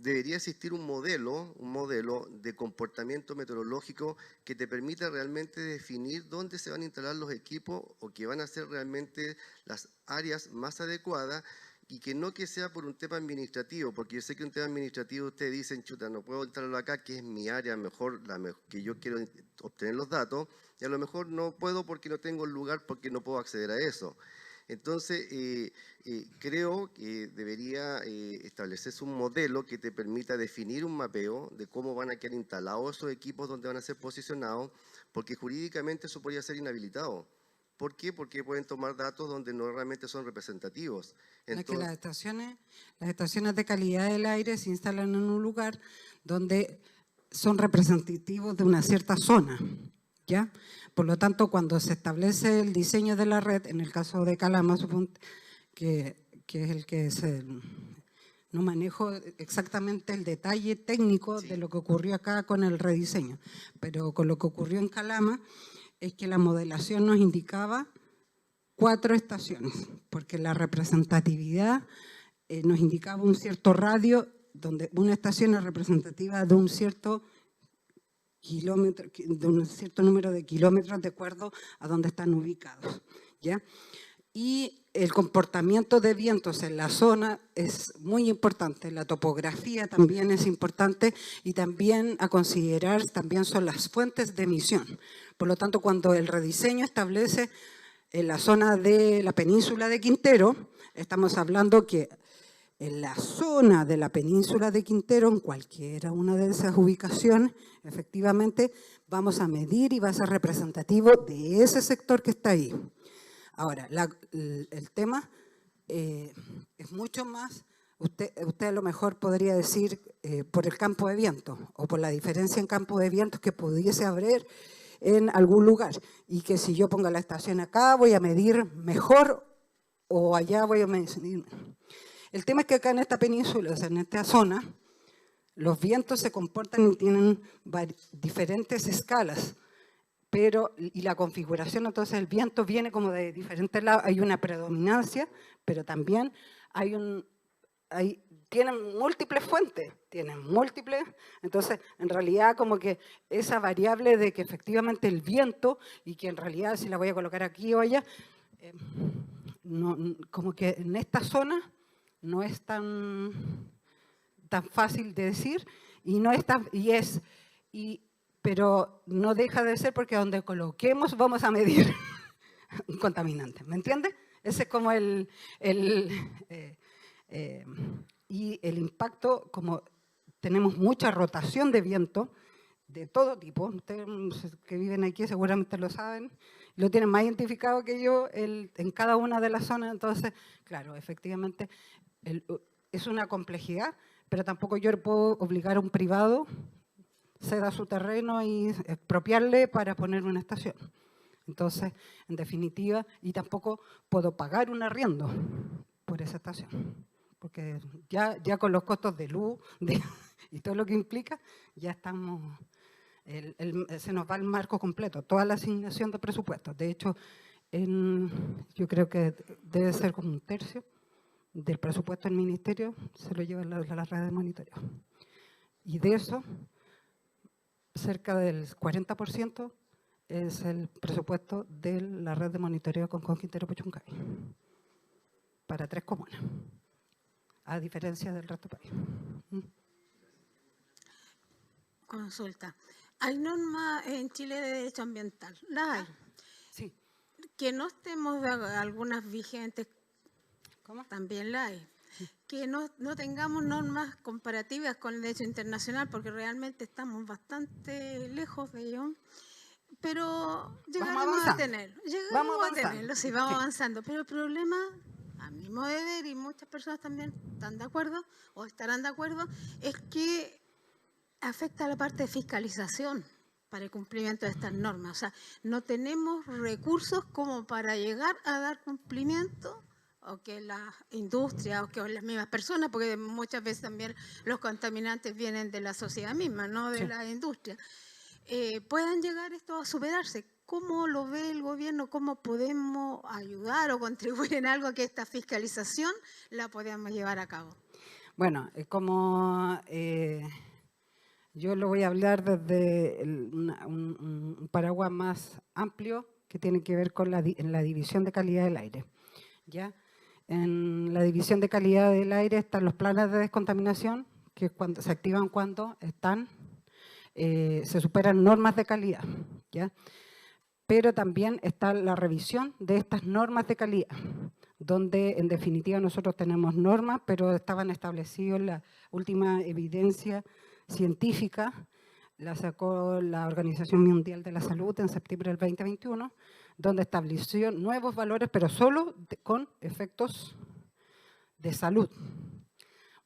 Debería existir un modelo de comportamiento meteorológico que te permita realmente definir dónde se van a instalar los equipos o que van a ser realmente las áreas más adecuadas, y que no que sea por un tema administrativo, porque yo sé que un tema administrativo ustedes dicen, chuta, no puedo instalarlo acá, que es mi área mejor, que yo quiero obtener los datos, y a lo mejor no puedo porque no tengo el lugar, porque no puedo acceder a eso. Entonces, creo que debería establecerse un modelo que te permita definir un mapeo de cómo van a quedar instalados esos equipos, donde van a ser posicionados, porque jurídicamente eso podría ser inhabilitado. ¿Por qué? Porque pueden tomar datos donde no realmente son representativos. Entonces, que las estaciones de calidad del aire se instalan en un lugar donde son representativos de una cierta zona, ¿ya? Por lo tanto, cuando se establece el diseño de la red, en el caso de Calama, que es el que no manejo exactamente el detalle técnico de lo que ocurrió acá con el rediseño, pero con lo que ocurrió en Calama es que la modelación nos indicaba 4 estaciones, porque la representatividad nos indicaba un cierto radio, donde una estación es representativa de un cierto kilómetro, de un cierto número de kilómetros de acuerdo a dónde están ubicados, ¿ya? Y el comportamiento de vientos en la zona es muy importante, la topografía también es importante, y también a considerar también son las fuentes de emisión. Por lo tanto, cuando el rediseño establece en la zona de la península de Quintero, estamos hablando que en la zona de la península de Quintero, en cualquiera una de esas ubicaciones, efectivamente vamos a medir y va a ser representativo de ese sector que está ahí. Ahora, el tema es mucho más, usted a lo mejor podría decir por el campo de viento o por la diferencia en campo de vientos que pudiese haber en algún lugar, y que si yo pongo la estación acá voy a medir mejor o allá voy a medir. El tema es que acá en esta península, o sea, en esta zona, los vientos se comportan y tienen diferentes escalas, y la configuración, entonces el viento viene como de diferentes lados, hay una predominancia, pero también hay tienen múltiples fuentes, entonces en realidad como que esa variable de que efectivamente el viento, y que en realidad si la voy a colocar aquí o allá, como que en esta zona no es tan fácil de decir, pero no deja de ser porque donde coloquemos vamos a medir un contaminante, ¿me entiendes? Ese es como y el impacto, como tenemos mucha rotación de viento de todo tipo, ustedes que viven aquí seguramente lo saben, lo tienen más identificado que yo en cada una de las zonas, entonces, claro, efectivamente es una complejidad, pero tampoco yo puedo obligar a un privado ceda su terreno y expropiarle para poner una estación. Entonces, en definitiva, y tampoco puedo pagar un arriendo por esa estación, porque ya con los costos de luz y todo lo que implica, ya estamos, se nos va el marco completo, toda la asignación de presupuestos. De hecho, yo creo que debe ser como un tercio del presupuesto del ministerio, se lo lleva la red de monitoreo. Y de eso, cerca del 40% es el presupuesto de la red de monitoreo con Quintero Puchuncaví, para 3 comunas, a diferencia del resto del país. Consulta. ¿Hay normas en Chile de derecho ambiental? ¿La hay? Sí. Que no estemos de algunas vigentes. ¿Cómo? También la hay. Que no tengamos normas comparativas con el derecho internacional, porque realmente estamos bastante lejos de ello. Pero llegaremos a tenerlo. Sí, vamos avanzando. Pero el problema, a mi modo de ver, y muchas personas también están de acuerdo o estarán de acuerdo, es que afecta a la parte de fiscalización para el cumplimiento de estas normas. O sea, no tenemos recursos como para llegar a dar cumplimiento, o que la industria o que las mismas personas, porque muchas veces también los contaminantes vienen de la sociedad misma, no de la industria, puedan llegar esto a superarse. ¿Cómo lo ve el gobierno? ¿Cómo podemos ayudar o contribuir en algo a que esta fiscalización la podamos llevar a cabo? Bueno, como yo lo voy a hablar desde un paraguas más amplio que tiene que ver con la división de calidad del aire. ¿Ya? En la división de calidad del aire están los planes de descontaminación, que se activan cuando se superan normas de calidad, ¿ya? Pero también está la revisión de estas normas de calidad, donde en definitiva nosotros tenemos normas, pero estaban establecidos en la última evidencia científica, la sacó la Organización Mundial de la Salud en septiembre del 2021, donde estableció nuevos valores, pero solo con efectos de salud.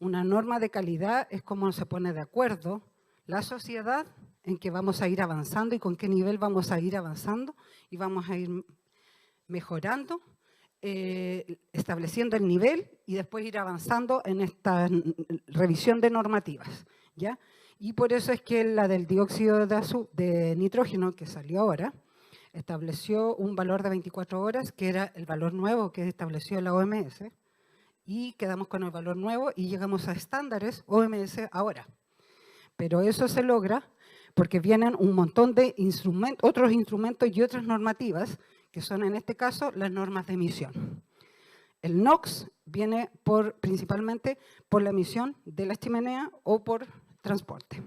Una norma de calidad es como se pone de acuerdo la sociedad en que vamos a ir avanzando y con qué nivel vamos a ir avanzando y vamos a ir mejorando, estableciendo el nivel y después ir avanzando en esta revisión de normativas, ¿ya? Y por eso es que la del dióxido de nitrógeno que salió ahora, estableció un valor de 24 horas, que era el valor nuevo que estableció la OMS, y quedamos con el valor nuevo y llegamos a estándares OMS ahora. Pero eso se logra porque vienen un montón de otros instrumentos y otras normativas, que son en este caso las normas de emisión. El NOx viene principalmente por la emisión de las chimeneas o por transporte.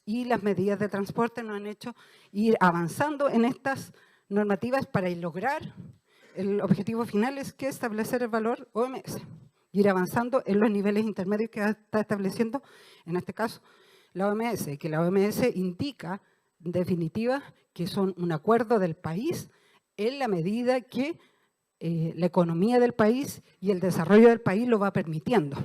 Y las medidas de transporte nos han hecho ir avanzando en estas normativas para lograr el objetivo final, es que establecer el valor OMS, ir avanzando en los niveles intermedios que está estableciendo, en este caso, la OMS, que la OMS indica, en definitiva, que son un acuerdo del país en la medida que la economía del país y el desarrollo del país lo va permitiendo.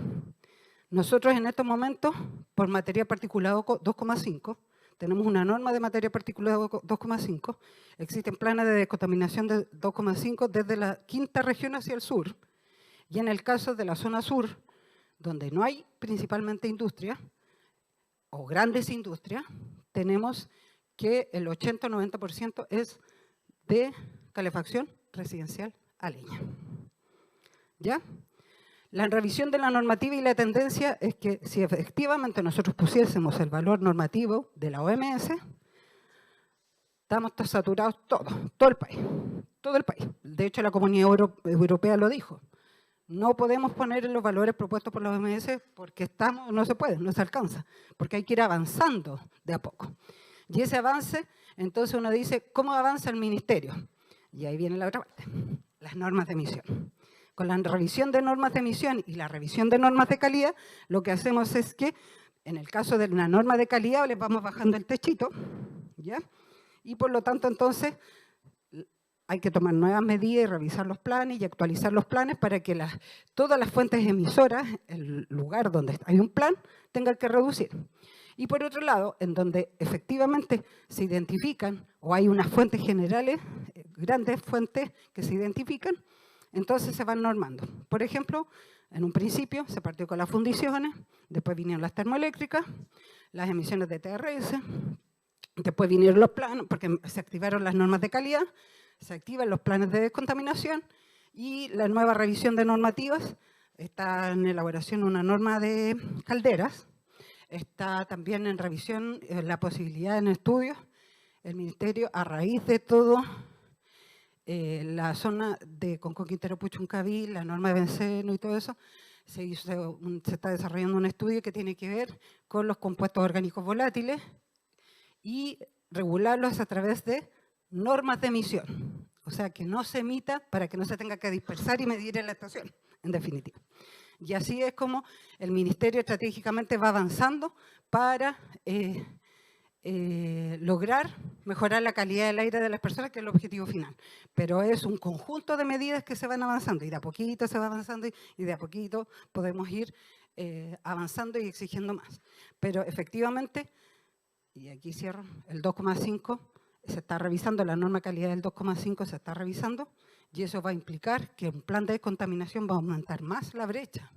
Nosotros en estos momentos, por materia particulada 2,5, tenemos una norma de materia particulada 2,5, existen planes de descontaminación de 2,5 desde la quinta región hacia el sur, y en el caso de la zona sur, donde no hay principalmente industria o grandes industrias, tenemos que el 80-90% es de calefacción residencial a leña. ¿Ya? La revisión de la normativa y la tendencia es que si efectivamente nosotros pusiésemos el valor normativo de la OMS, estamos saturados todo el país, todo el país. De hecho, la Comunidad Europea lo dijo. No podemos poner en los valores propuestos por la OMS porque no se puede, no se alcanza, porque hay que ir avanzando de a poco. Y ese avance, entonces uno dice, ¿cómo avanza el ministerio? Y ahí viene la otra parte, las normas de emisión. Con la revisión de normas de emisión y la revisión de normas de calidad, lo que hacemos es que, en el caso de una norma de calidad, les vamos bajando el techito, ¿ya? Y por lo tanto, entonces, hay que tomar nuevas medidas y revisar los planes y actualizar los planes para que todas las fuentes emisoras, el lugar donde hay un plan, tengan que reducir. Y por otro lado, en donde efectivamente se identifican o hay unas fuentes generales, grandes fuentes que se identifican, entonces se van normando. Por ejemplo, en un principio se partió con las fundiciones, después vinieron las termoeléctricas, las emisiones de TRS, después vinieron los planos, porque se activaron las normas de calidad, se activan los planes de descontaminación y la nueva revisión de normativas. Está en elaboración una norma de calderas, está también en revisión la posibilidad en estudios. El Ministerio, a raíz de todo, la zona de Concón, Quintero, Puchuncaví, la norma de benceno y todo eso, se está desarrollando un estudio que tiene que ver con los compuestos orgánicos volátiles y regularlos a través de normas de emisión. O sea, que no se emita para que no se tenga que dispersar y medir en la estación, en definitiva. Y así es como el Ministerio estratégicamente va avanzando para lograr mejorar la calidad del aire de las personas, que es el objetivo final. Pero es un conjunto de medidas que se van avanzando y de a poquito se va avanzando y de a poquito podemos ir avanzando y exigiendo más. Pero efectivamente, y aquí cierro, el 2,5 se está revisando, la norma de calidad del 2,5 se está revisando y eso va a implicar que un plan de descontaminación va a aumentar más la brecha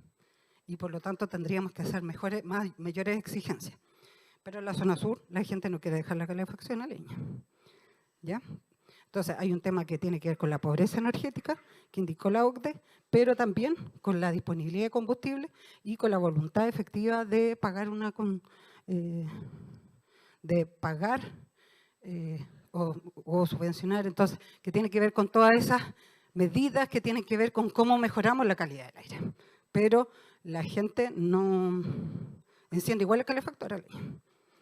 y por lo tanto tendríamos que hacer mayores exigencias. Pero en la zona sur la gente no quiere dejar la calefacción a leña, ¿ya? Entonces hay un tema que tiene que ver con la pobreza energética, que indicó la OCDE, pero también con la disponibilidad de combustible y con la voluntad efectiva de pagar o subvencionar, entonces, que tiene que ver con todas esas medidas que tienen que ver con cómo mejoramos la calidad del aire. Pero la gente no enciende igual el calefactor a leña,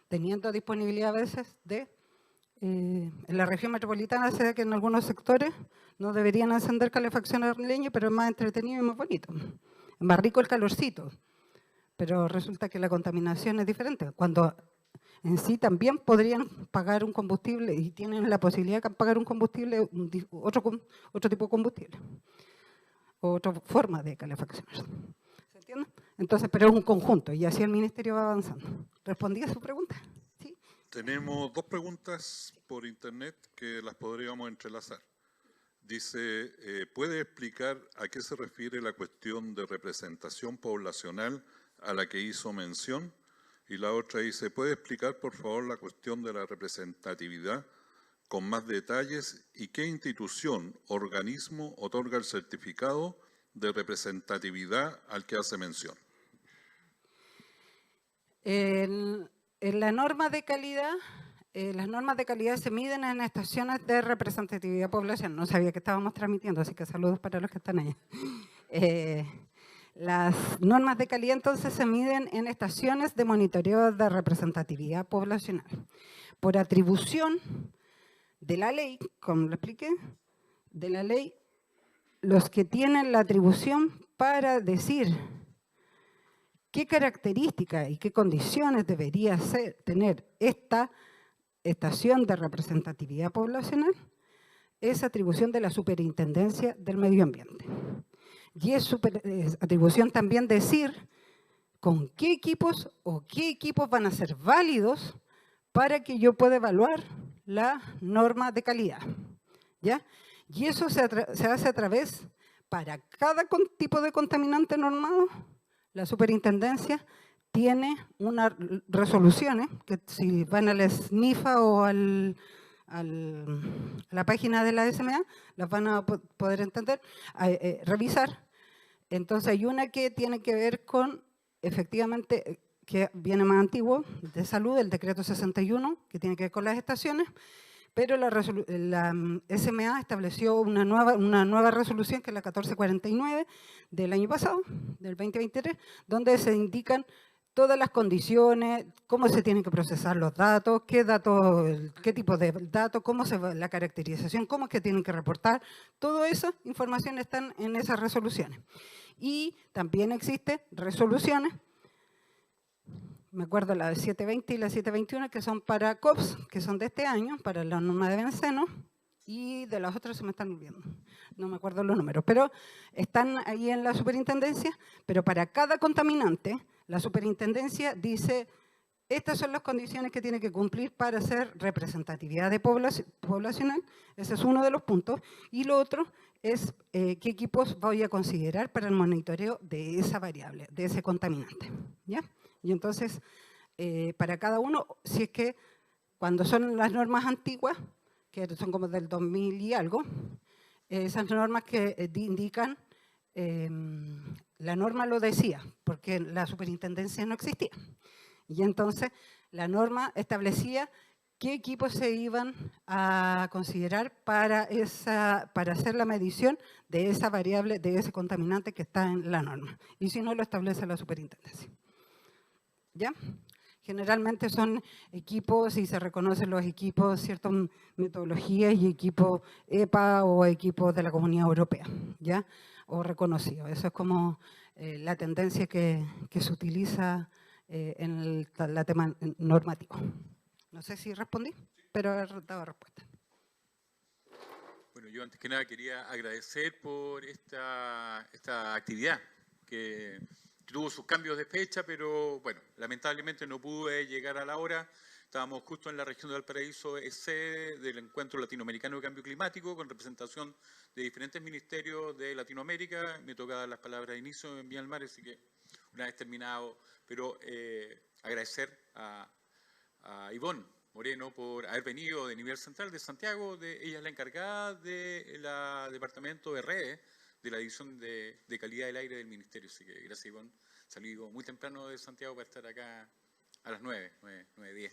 teniendo disponibilidad a veces en la región metropolitana se da que en algunos sectores no deberían encender calefacción a leña, pero es más entretenido y más bonito. Es más rico el calorcito, pero resulta que la contaminación es diferente. Cuando en sí también podrían pagar un combustible y tienen la posibilidad de pagar un combustible, otro tipo de combustible, otra forma de calefacción. ¿Se entiende? Entonces, pero es un conjunto y así el Ministerio va avanzando. ¿Respondí a su pregunta? ¿Sí? Tenemos dos preguntas por internet que las podríamos entrelazar. Dice, ¿puede explicar a qué se refiere la cuestión de representación poblacional a la que hizo mención? Y la otra dice, ¿puede explicar por favor la cuestión de la representatividad con más detalles y qué institución, organismo otorga el certificado de representatividad al que hace mención? En la norma de calidad, las normas de calidad se miden en estaciones de representatividad poblacional. No sabía que estábamos transmitiendo, así que saludos para los que están ahí. Las normas de calidad entonces se miden en estaciones de monitoreo de representatividad poblacional. Por atribución de la ley, como lo expliqué, de la ley, los que tienen la atribución para decir qué características y qué condiciones debería tener esta estación de representatividad poblacional es atribución de la Superintendencia del Medio Ambiente. Y es atribución también decir con qué equipos van a ser válidos para que yo pueda evaluar la norma de calidad, ¿ya? Y eso se hace a través, para cada tipo de contaminante normado, la superintendencia tiene unas resoluciones, que si van al SNIFA o a la página de la SMA, las van a poder entender, revisar Entonces hay una que tiene que ver con, efectivamente, que viene más antiguo, de salud, el decreto 61, que tiene que ver con las estaciones, pero la SMA estableció una nueva resolución, que es la 1449 del año pasado, del 2023, donde se indican todas las condiciones, cómo se tienen que procesar los datos, qué tipo de datos, cómo se va la caracterización, cómo es que tienen que reportar. Toda esa información están en esas resoluciones. Y también existen resoluciones, me acuerdo la de 720 y la 721, que son para COPS, que son de este año, para la norma de benceno, y de las otras se me están olvidando, no me acuerdo los números, pero están ahí en la superintendencia, pero para cada contaminante, la superintendencia dice, estas son las condiciones que tiene que cumplir para hacer representatividad de poblacional, ese es uno de los puntos, y lo otro es qué equipos voy a considerar para el monitoreo de esa variable, de ese contaminante, ¿ya? Y entonces, para cada uno, si es que cuando son las normas antiguas, que son como del 2000 y algo, esas normas que indican, la norma lo decía, porque la superintendencia no existía. Y entonces la norma establecía qué equipos se iban a considerar para hacer la medición de esa variable, de ese contaminante que está en la norma. Y si no, lo establece la superintendencia. ¿Ya? Generalmente son equipos, y se reconocen los equipos, ciertas metodologías y equipos EPA o equipos de la Comunidad Europea, ¿ya? O reconocidos. Eso es como la tendencia que se utiliza en el tema normativo. No sé si respondí, pero he dado respuesta. Bueno, yo antes que nada quería agradecer por esta actividad que tuvo sus cambios de fecha, pero bueno, lamentablemente no pude llegar a la hora. Estábamos justo en la región de Valparaíso, es sede del Encuentro Latinoamericano de Cambio Climático, con representación de diferentes ministerios de Latinoamérica. Me toca dar las palabras de inicio en Vía del Mar, así que una vez terminado, pero agradecer a Ivonne Moreno por haber venido de Nivel Central de Santiago. Ella es la encargada del departamento de redes de la División de Calidad del Aire del Ministerio. Así que gracias, Ivonne. Salí muy temprano de Santiago para estar acá a las 9:10.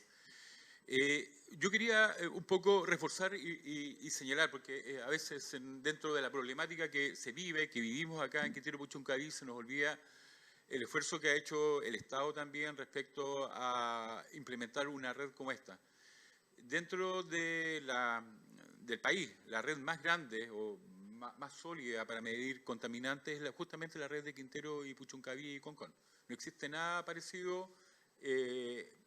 Yo quería un poco reforzar y señalar, porque a veces dentro de la problemática que se vive, que vivimos acá en Quintero Puchuncaví, se nos olvida el esfuerzo que ha hecho el Estado también respecto a implementar una red como esta. Dentro del país, la red más grande o más sólida para medir contaminantes es justamente la red de Quintero y Puchuncaví y Concón. No existe nada parecido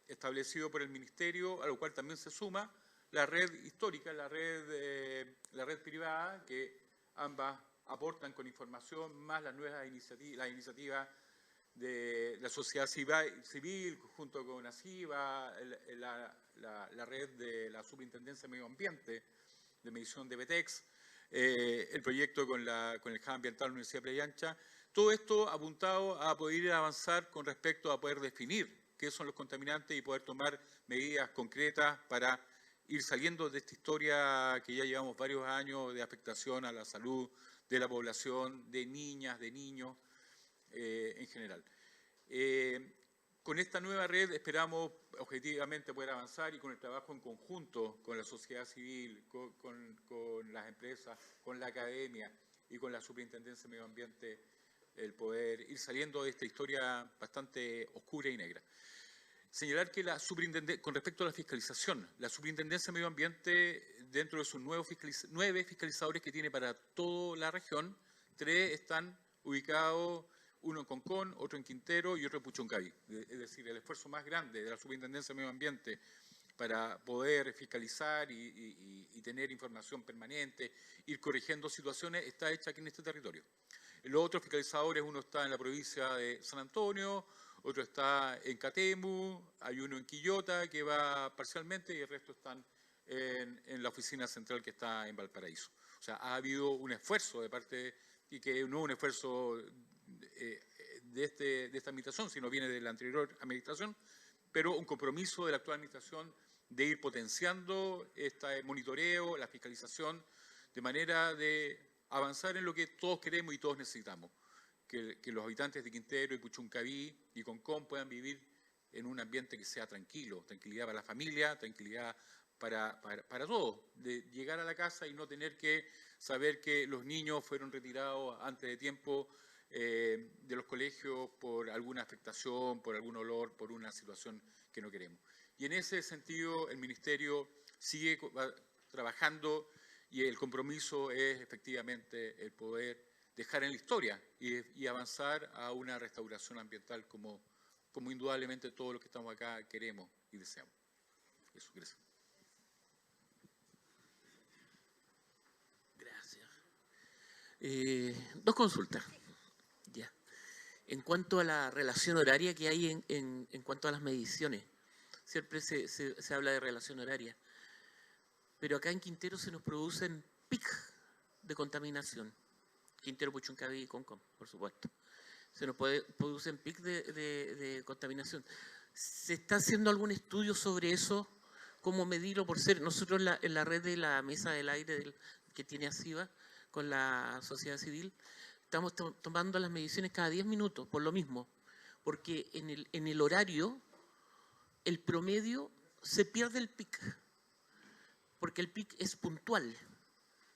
establecido por el Ministerio, a lo cual también se suma la red histórica, la red privada, que ambas aportan con información, más las nuevas iniciativas de la sociedad civil, junto con ACIBA, la red de la Superintendencia de Medio Ambiente, de medición de BETEX, el proyecto con el Hub Ambiental de la Universidad de Playa Ancha. Todo esto apuntado a poder avanzar con respecto a poder definir qué son los contaminantes y poder tomar medidas concretas para ir saliendo de esta historia que ya llevamos varios años de afectación a la salud de la población, de niñas, de niños, en general. Con esta nueva red esperamos objetivamente poder avanzar, y con el trabajo en conjunto con la sociedad civil, con las empresas, con la academia y con la Superintendencia de Medio Ambiente, el poder ir saliendo de esta historia bastante oscura y negra. Señalar que con respecto a la fiscalización, la Superintendencia de Medio Ambiente, dentro de sus 9 fiscalizadores que tiene para toda la región, 3 están ubicados, uno en Concón, otro en Quintero y otro en Puchuncaví. Es decir, el esfuerzo más grande de la Superintendencia de Medio Ambiente para poder fiscalizar y tener información permanente, ir corrigiendo situaciones, está hecha aquí en este territorio. Los otros fiscalizadores, uno está en la provincia de San Antonio, otro está en Catemu, hay uno en Quillota que va parcialmente, y el resto están en la oficina central que está en Valparaíso. O sea, ha habido un esfuerzo de parte, y que no un esfuerzo de esta administración, sino viene de la anterior administración, pero un compromiso de la actual administración de ir potenciando este monitoreo, la fiscalización, de manera de avanzar en lo que todos queremos y todos necesitamos, que los habitantes de Quintero y Puchuncaví y Concón puedan vivir en un ambiente que sea tranquilo, tranquilidad para la familia, tranquilidad para todos, de llegar a la casa y no tener que saber que los niños fueron retirados antes de tiempo de los colegios por alguna afectación, por algún olor, por una situación que no queremos. Y en ese sentido el Ministerio sigue trabajando y el compromiso es efectivamente el poder dejar en la historia y avanzar a una restauración ambiental como indudablemente todos los que estamos acá queremos y deseamos. Eso, gracias. Gracias. Dos consultas. Ya. En cuanto a la relación horaria que hay en cuanto a las mediciones, siempre se habla de relación horaria, pero acá en Quintero se nos producen pic de contaminación. Quintero, Puchuncaví y Concón, por supuesto. Se nos producen pic de contaminación. ¿Se está haciendo algún estudio sobre eso? ¿Cómo medirlo? Por ser nosotros en la red de la Mesa del Aire que tiene ACIBA con la sociedad civil, estamos tomando las mediciones cada 10 minutos, por lo mismo. Porque en el horario, el promedio se pierde el pic. Porque el pic es puntual.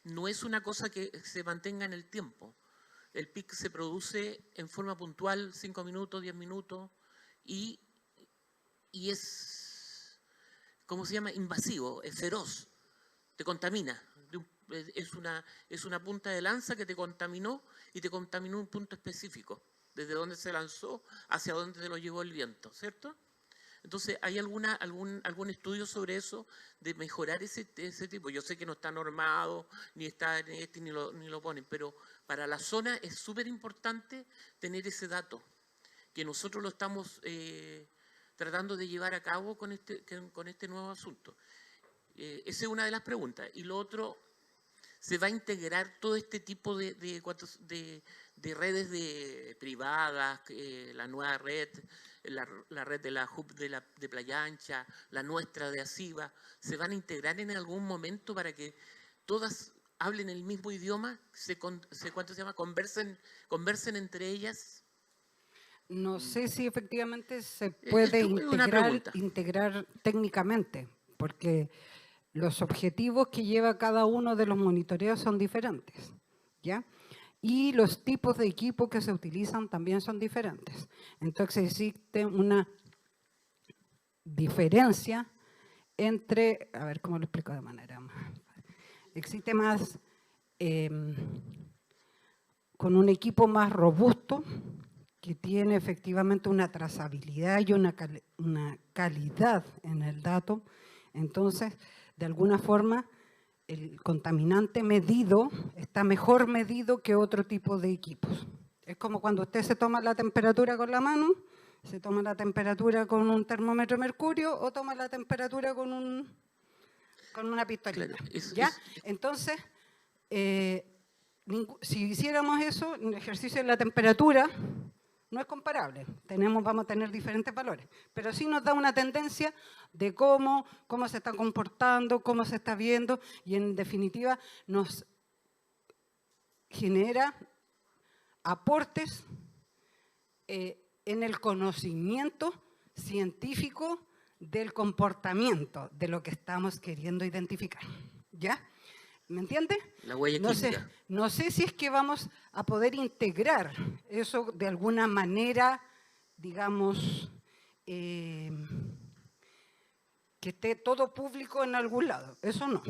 No es una cosa que se mantenga en el tiempo. El pic se produce en forma puntual, 5 minutos, 10 minutos, y es, ¿cómo se llama? Invasivo, es feroz, te contamina. Es una punta de lanza que te contaminó y te contaminó un punto específico, desde donde se lanzó hacia donde te lo llevó el viento, ¿cierto? Entonces, ¿hay algún estudio sobre eso, de mejorar ese tipo? Yo sé que no está normado, ni está en ni lo ponen, pero para la zona es súper importante tener ese dato, que nosotros lo estamos tratando de llevar a cabo con este nuevo asunto. Esa es una de las preguntas. Y lo otro, ¿se va a integrar todo este tipo de redes privadas, la nueva red, la red de la HUB de Playa Ancha, la nuestra de ACIBA, se van a integrar en algún momento para que todas hablen el mismo idioma, conversen entre ellas? No sé si efectivamente se puede integrar técnicamente, porque los objetivos que lleva cada uno de los monitoreos son diferentes, ¿ya? Y los tipos de equipo que se utilizan también son diferentes. Entonces existe una diferencia entre, a ver cómo lo explico de manera más, existe más, con un equipo más robusto, que tiene efectivamente una trazabilidad y una calidad en el dato. Entonces, de alguna forma, el contaminante medido está mejor medido que otro tipo de equipos. Es como cuando usted se toma la temperatura con la mano, se toma la temperatura con un termómetro de mercurio o toma la temperatura con una pistolita. Claro, ¿Ya? Entonces, si hiciéramos eso, el ejercicio de la temperatura no es comparable, vamos a tener diferentes valores, pero sí nos da una tendencia de cómo se está comportando, cómo se está viendo, y en definitiva nos genera aportes en el conocimiento científico del comportamiento de lo que estamos queriendo identificar, ¿ya? ¿Me entiende? La huella química. No sé si es que vamos a poder integrar eso de alguna manera, digamos, que esté todo público en algún lado. Eso no,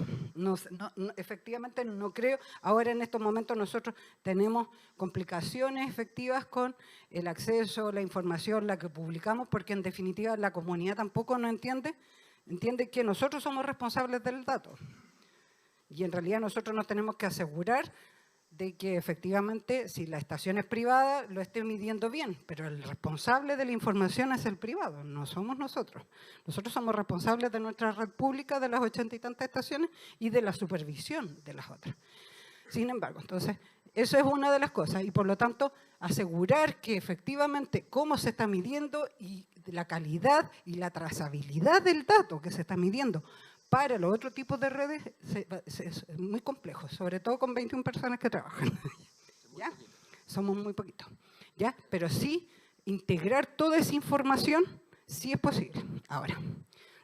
efectivamente no creo. Ahora en estos momentos nosotros tenemos complicaciones efectivas con el acceso, la información, la que publicamos, porque en definitiva la comunidad tampoco no entiende que nosotros somos responsables del dato. Y en realidad nosotros nos tenemos que asegurar de que efectivamente, si la estación es privada, lo esté midiendo bien, pero el responsable de la información es el privado, no somos nosotros. Nosotros somos responsables de nuestra red pública, de las 80 y tantas estaciones y de la supervisión de las otras. Sin embargo, entonces, eso es una de las cosas, y por lo tanto, asegurar que efectivamente cómo se está midiendo y la calidad y la trazabilidad del dato que se está midiendo para los otros tipos de redes es muy complejo, sobre todo con 21 personas que trabajan. ¿Ya? somos muy poquitos, ¿ya? Pero sí, integrar toda esa información sí es posible. Ahora,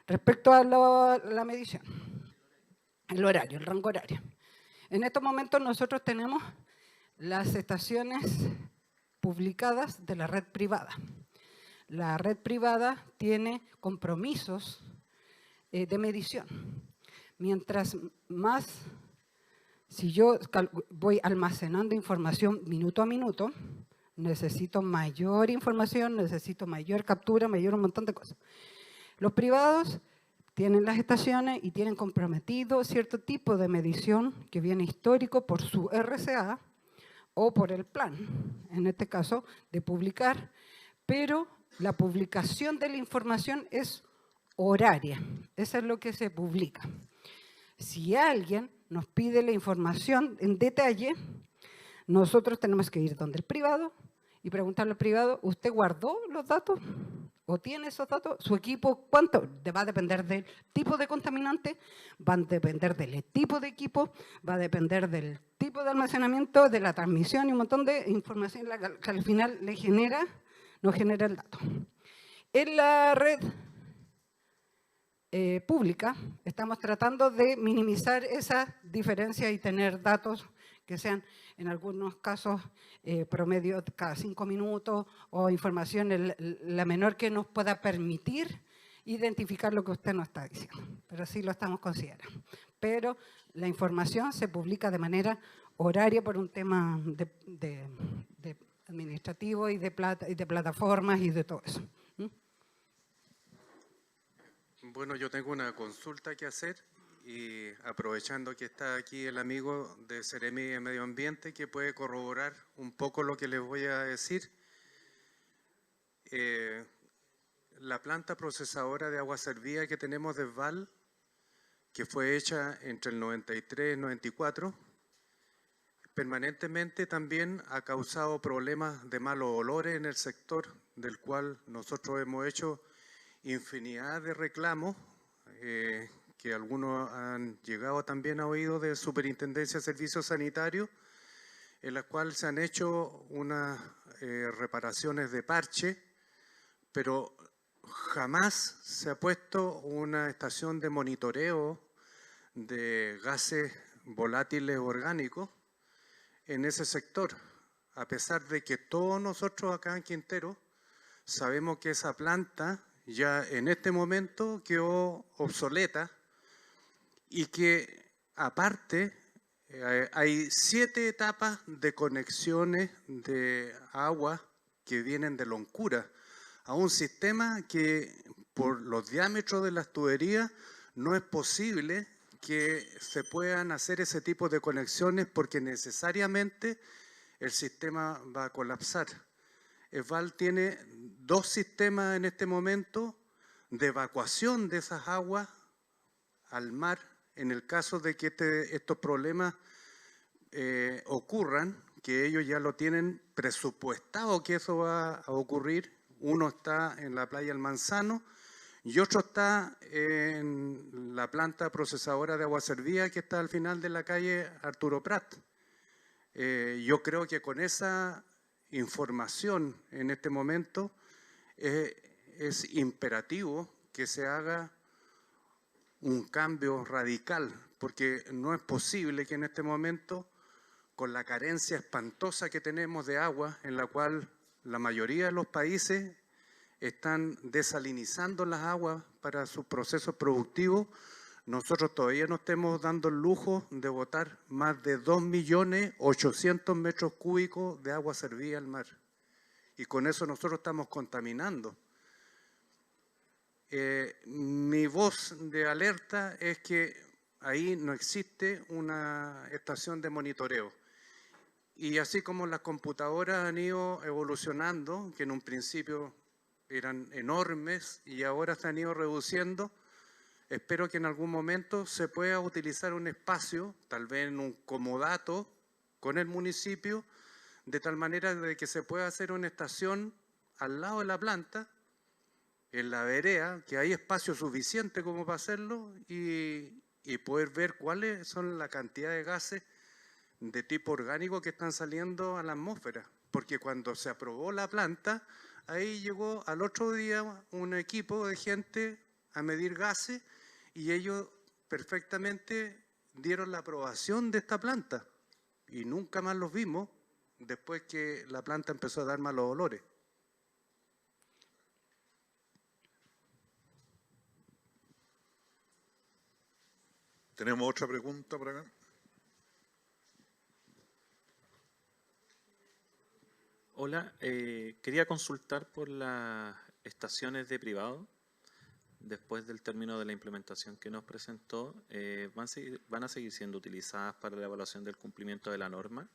respecto a la medición, el horario, el rango horario. En estos momentos nosotros tenemos las estaciones publicadas de la red privada. La red privada tiene compromisos de medición. Mientras más, si yo voy almacenando información minuto a minuto, necesito mayor información, necesito mayor captura, mayor un montón de cosas. Los privados tienen las estaciones y tienen comprometido cierto tipo de medición que viene histórico por su RCA o por el plan, en este caso, de publicar, pero la publicación de la información es horaria, eso es lo que se publica. Si alguien nos pide la información en detalle, nosotros tenemos que ir donde el privado y preguntarle al privado, ¿usted guardó los datos? ¿O tiene esos datos? ¿Su equipo cuánto? Va a depender del tipo de contaminante, va a depender del tipo de equipo, va a depender del tipo de almacenamiento, de la transmisión y un montón de información que al final nos genera el dato. En la red pública estamos tratando de minimizar esa diferencia y tener datos que sean en algunos casos promedio cada 5 minutos o información la menor que nos pueda permitir identificar lo que usted nos está diciendo. Pero sí lo estamos considerando. Pero la información se publica de manera horaria por un tema de administrativo y de plataformas y de todo eso. Bueno, yo tengo una consulta que hacer y aprovechando que está aquí el amigo de Seremi de Medio Ambiente que puede corroborar un poco lo que les voy a decir. La planta procesadora de agua servida que tenemos de Val, que fue hecha entre el 93 y el 94, permanentemente también ha causado problemas de malos olores en el sector, del cual nosotros hemos hecho infinidad de reclamos, que algunos han llegado también a oídos de Superintendencia de Servicios Sanitarios, en las cuales se han hecho unas reparaciones de parche, pero jamás se ha puesto una estación de monitoreo de gases volátiles orgánicos en ese sector, a pesar de que todos nosotros acá en Quintero sabemos que esa planta ya en este momento quedó obsoleta y que aparte hay 7 etapas de conexiones de agua que vienen de Loncura a un sistema que por los diámetros de las tuberías no es posible que se puedan hacer ese tipo de conexiones porque necesariamente el sistema va a colapsar. ESVAL tiene 2 sistemas en este momento de evacuación de esas aguas al mar en el caso de que estos problemas ocurran, que ellos ya lo tienen presupuestado que eso va a ocurrir. Uno está en la playa El Manzano y otro está en la planta procesadora de agua servida que está al final de la calle Arturo Prat. Yo creo que con esa información en este momento es imperativo que se haga un cambio radical, porque no es posible que en este momento, con la carencia espantosa que tenemos de agua, en la cual la mayoría de los países están desalinizando las aguas para sus procesos productivos, nosotros todavía no estemos dando el lujo de botar más de 2.800.000 metros cúbicos de agua servida al mar. Y con eso nosotros estamos contaminando. Mi voz de alerta es que ahí no existe una estación de monitoreo. Y así como las computadoras han ido evolucionando, que en un principio eran enormes y ahora se han ido reduciendo, espero que en algún momento se pueda utilizar un espacio, tal vez en un comodato con el municipio, de tal manera de que se pueda hacer una estación al lado de la planta, en la vereda, que hay espacio suficiente como para hacerlo y poder ver cuáles son la cantidad de gases de tipo orgánico que están saliendo a la atmósfera. Porque cuando se aprobó la planta, ahí llegó al otro día un equipo de gente a medir gases y ellos perfectamente dieron la aprobación de esta planta. Y nunca más los vimos después que la planta empezó a dar malos olores. ¿Tenemos otra pregunta por acá? Hola, quería consultar por las estaciones de privado. Después del término de la implementación que nos presentó, ¿van a seguir siendo utilizadas para la evaluación del cumplimiento de la norma?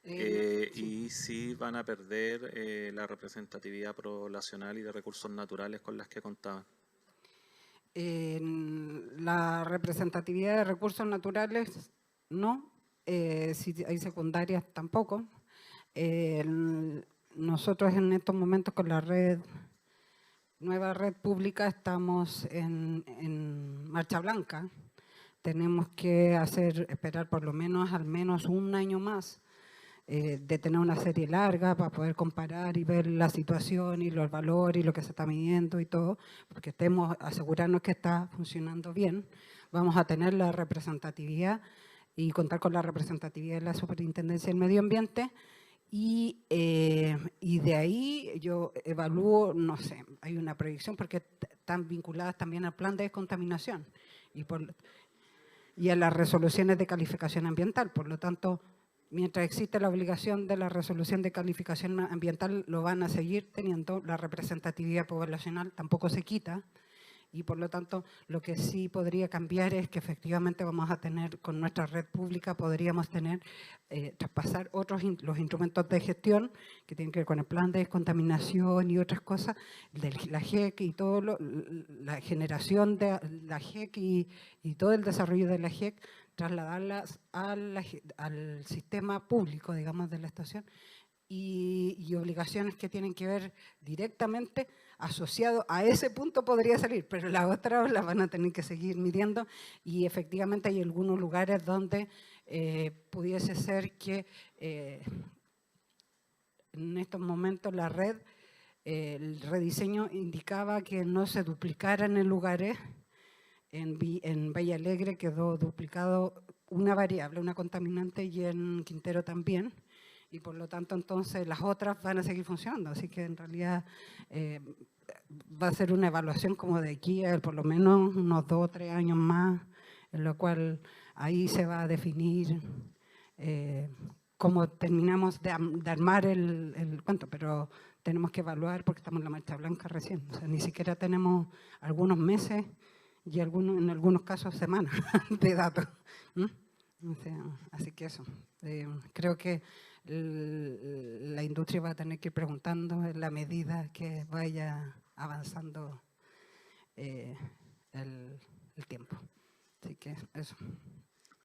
Sí. Y si van a perder la representatividad poblacional y de recursos naturales con las que contaban. La representatividad de recursos naturales, no. Si hay secundarias, tampoco. Nosotros en estos momentos con la nueva red pública estamos en marcha blanca. Tenemos que esperar por lo menos al menos un año más de tener una serie larga para poder comparar y ver la situación y los valores y lo que se está midiendo y todo, porque asegurarnos que está funcionando bien. Vamos a tener la representatividad y contar con la representatividad de la Superintendencia del Medio Ambiente. Y de ahí yo evalúo, no sé, hay una proyección porque están vinculadas también al plan de descontaminación y a las resoluciones de calificación ambiental. Por lo tanto, mientras existe la obligación de la resolución de calificación ambiental, lo van a seguir teniendo. La representatividad poblacional tampoco se quita. Y por lo tanto, lo que sí podría cambiar es que efectivamente vamos a tener, con nuestra red pública, podríamos tener, traspasar los instrumentos de gestión que tienen que ver con el plan de descontaminación y otras cosas, de la GEC y todo la generación de la GEC y todo el desarrollo de la GEC, trasladarlas al sistema público, digamos, de la estación, y obligaciones que tienen que ver directamente asociado a ese punto podría salir, pero las otras las van a tener que seguir midiendo y efectivamente hay algunos lugares donde pudiese ser que en estos momentos la red, el rediseño indicaba que no se duplicaran en lugares. En Valle Alegre quedó duplicado una variable, una contaminante, y en Quintero también. Y por lo tanto, entonces, las otras van a seguir funcionando. Así que, en realidad, va a ser una evaluación como de aquí a por lo menos unos 2 o 3 años más, en lo cual ahí se va a definir cómo terminamos de armar el cuento. Pero tenemos que evaluar porque estamos en la marcha blanca recién. O sea, ni siquiera tenemos algunos meses y en algunos casos semanas de datos. O sea, así que eso. Creo que la industria va a tener que ir preguntando en la medida que vaya avanzando el tiempo. Así que eso.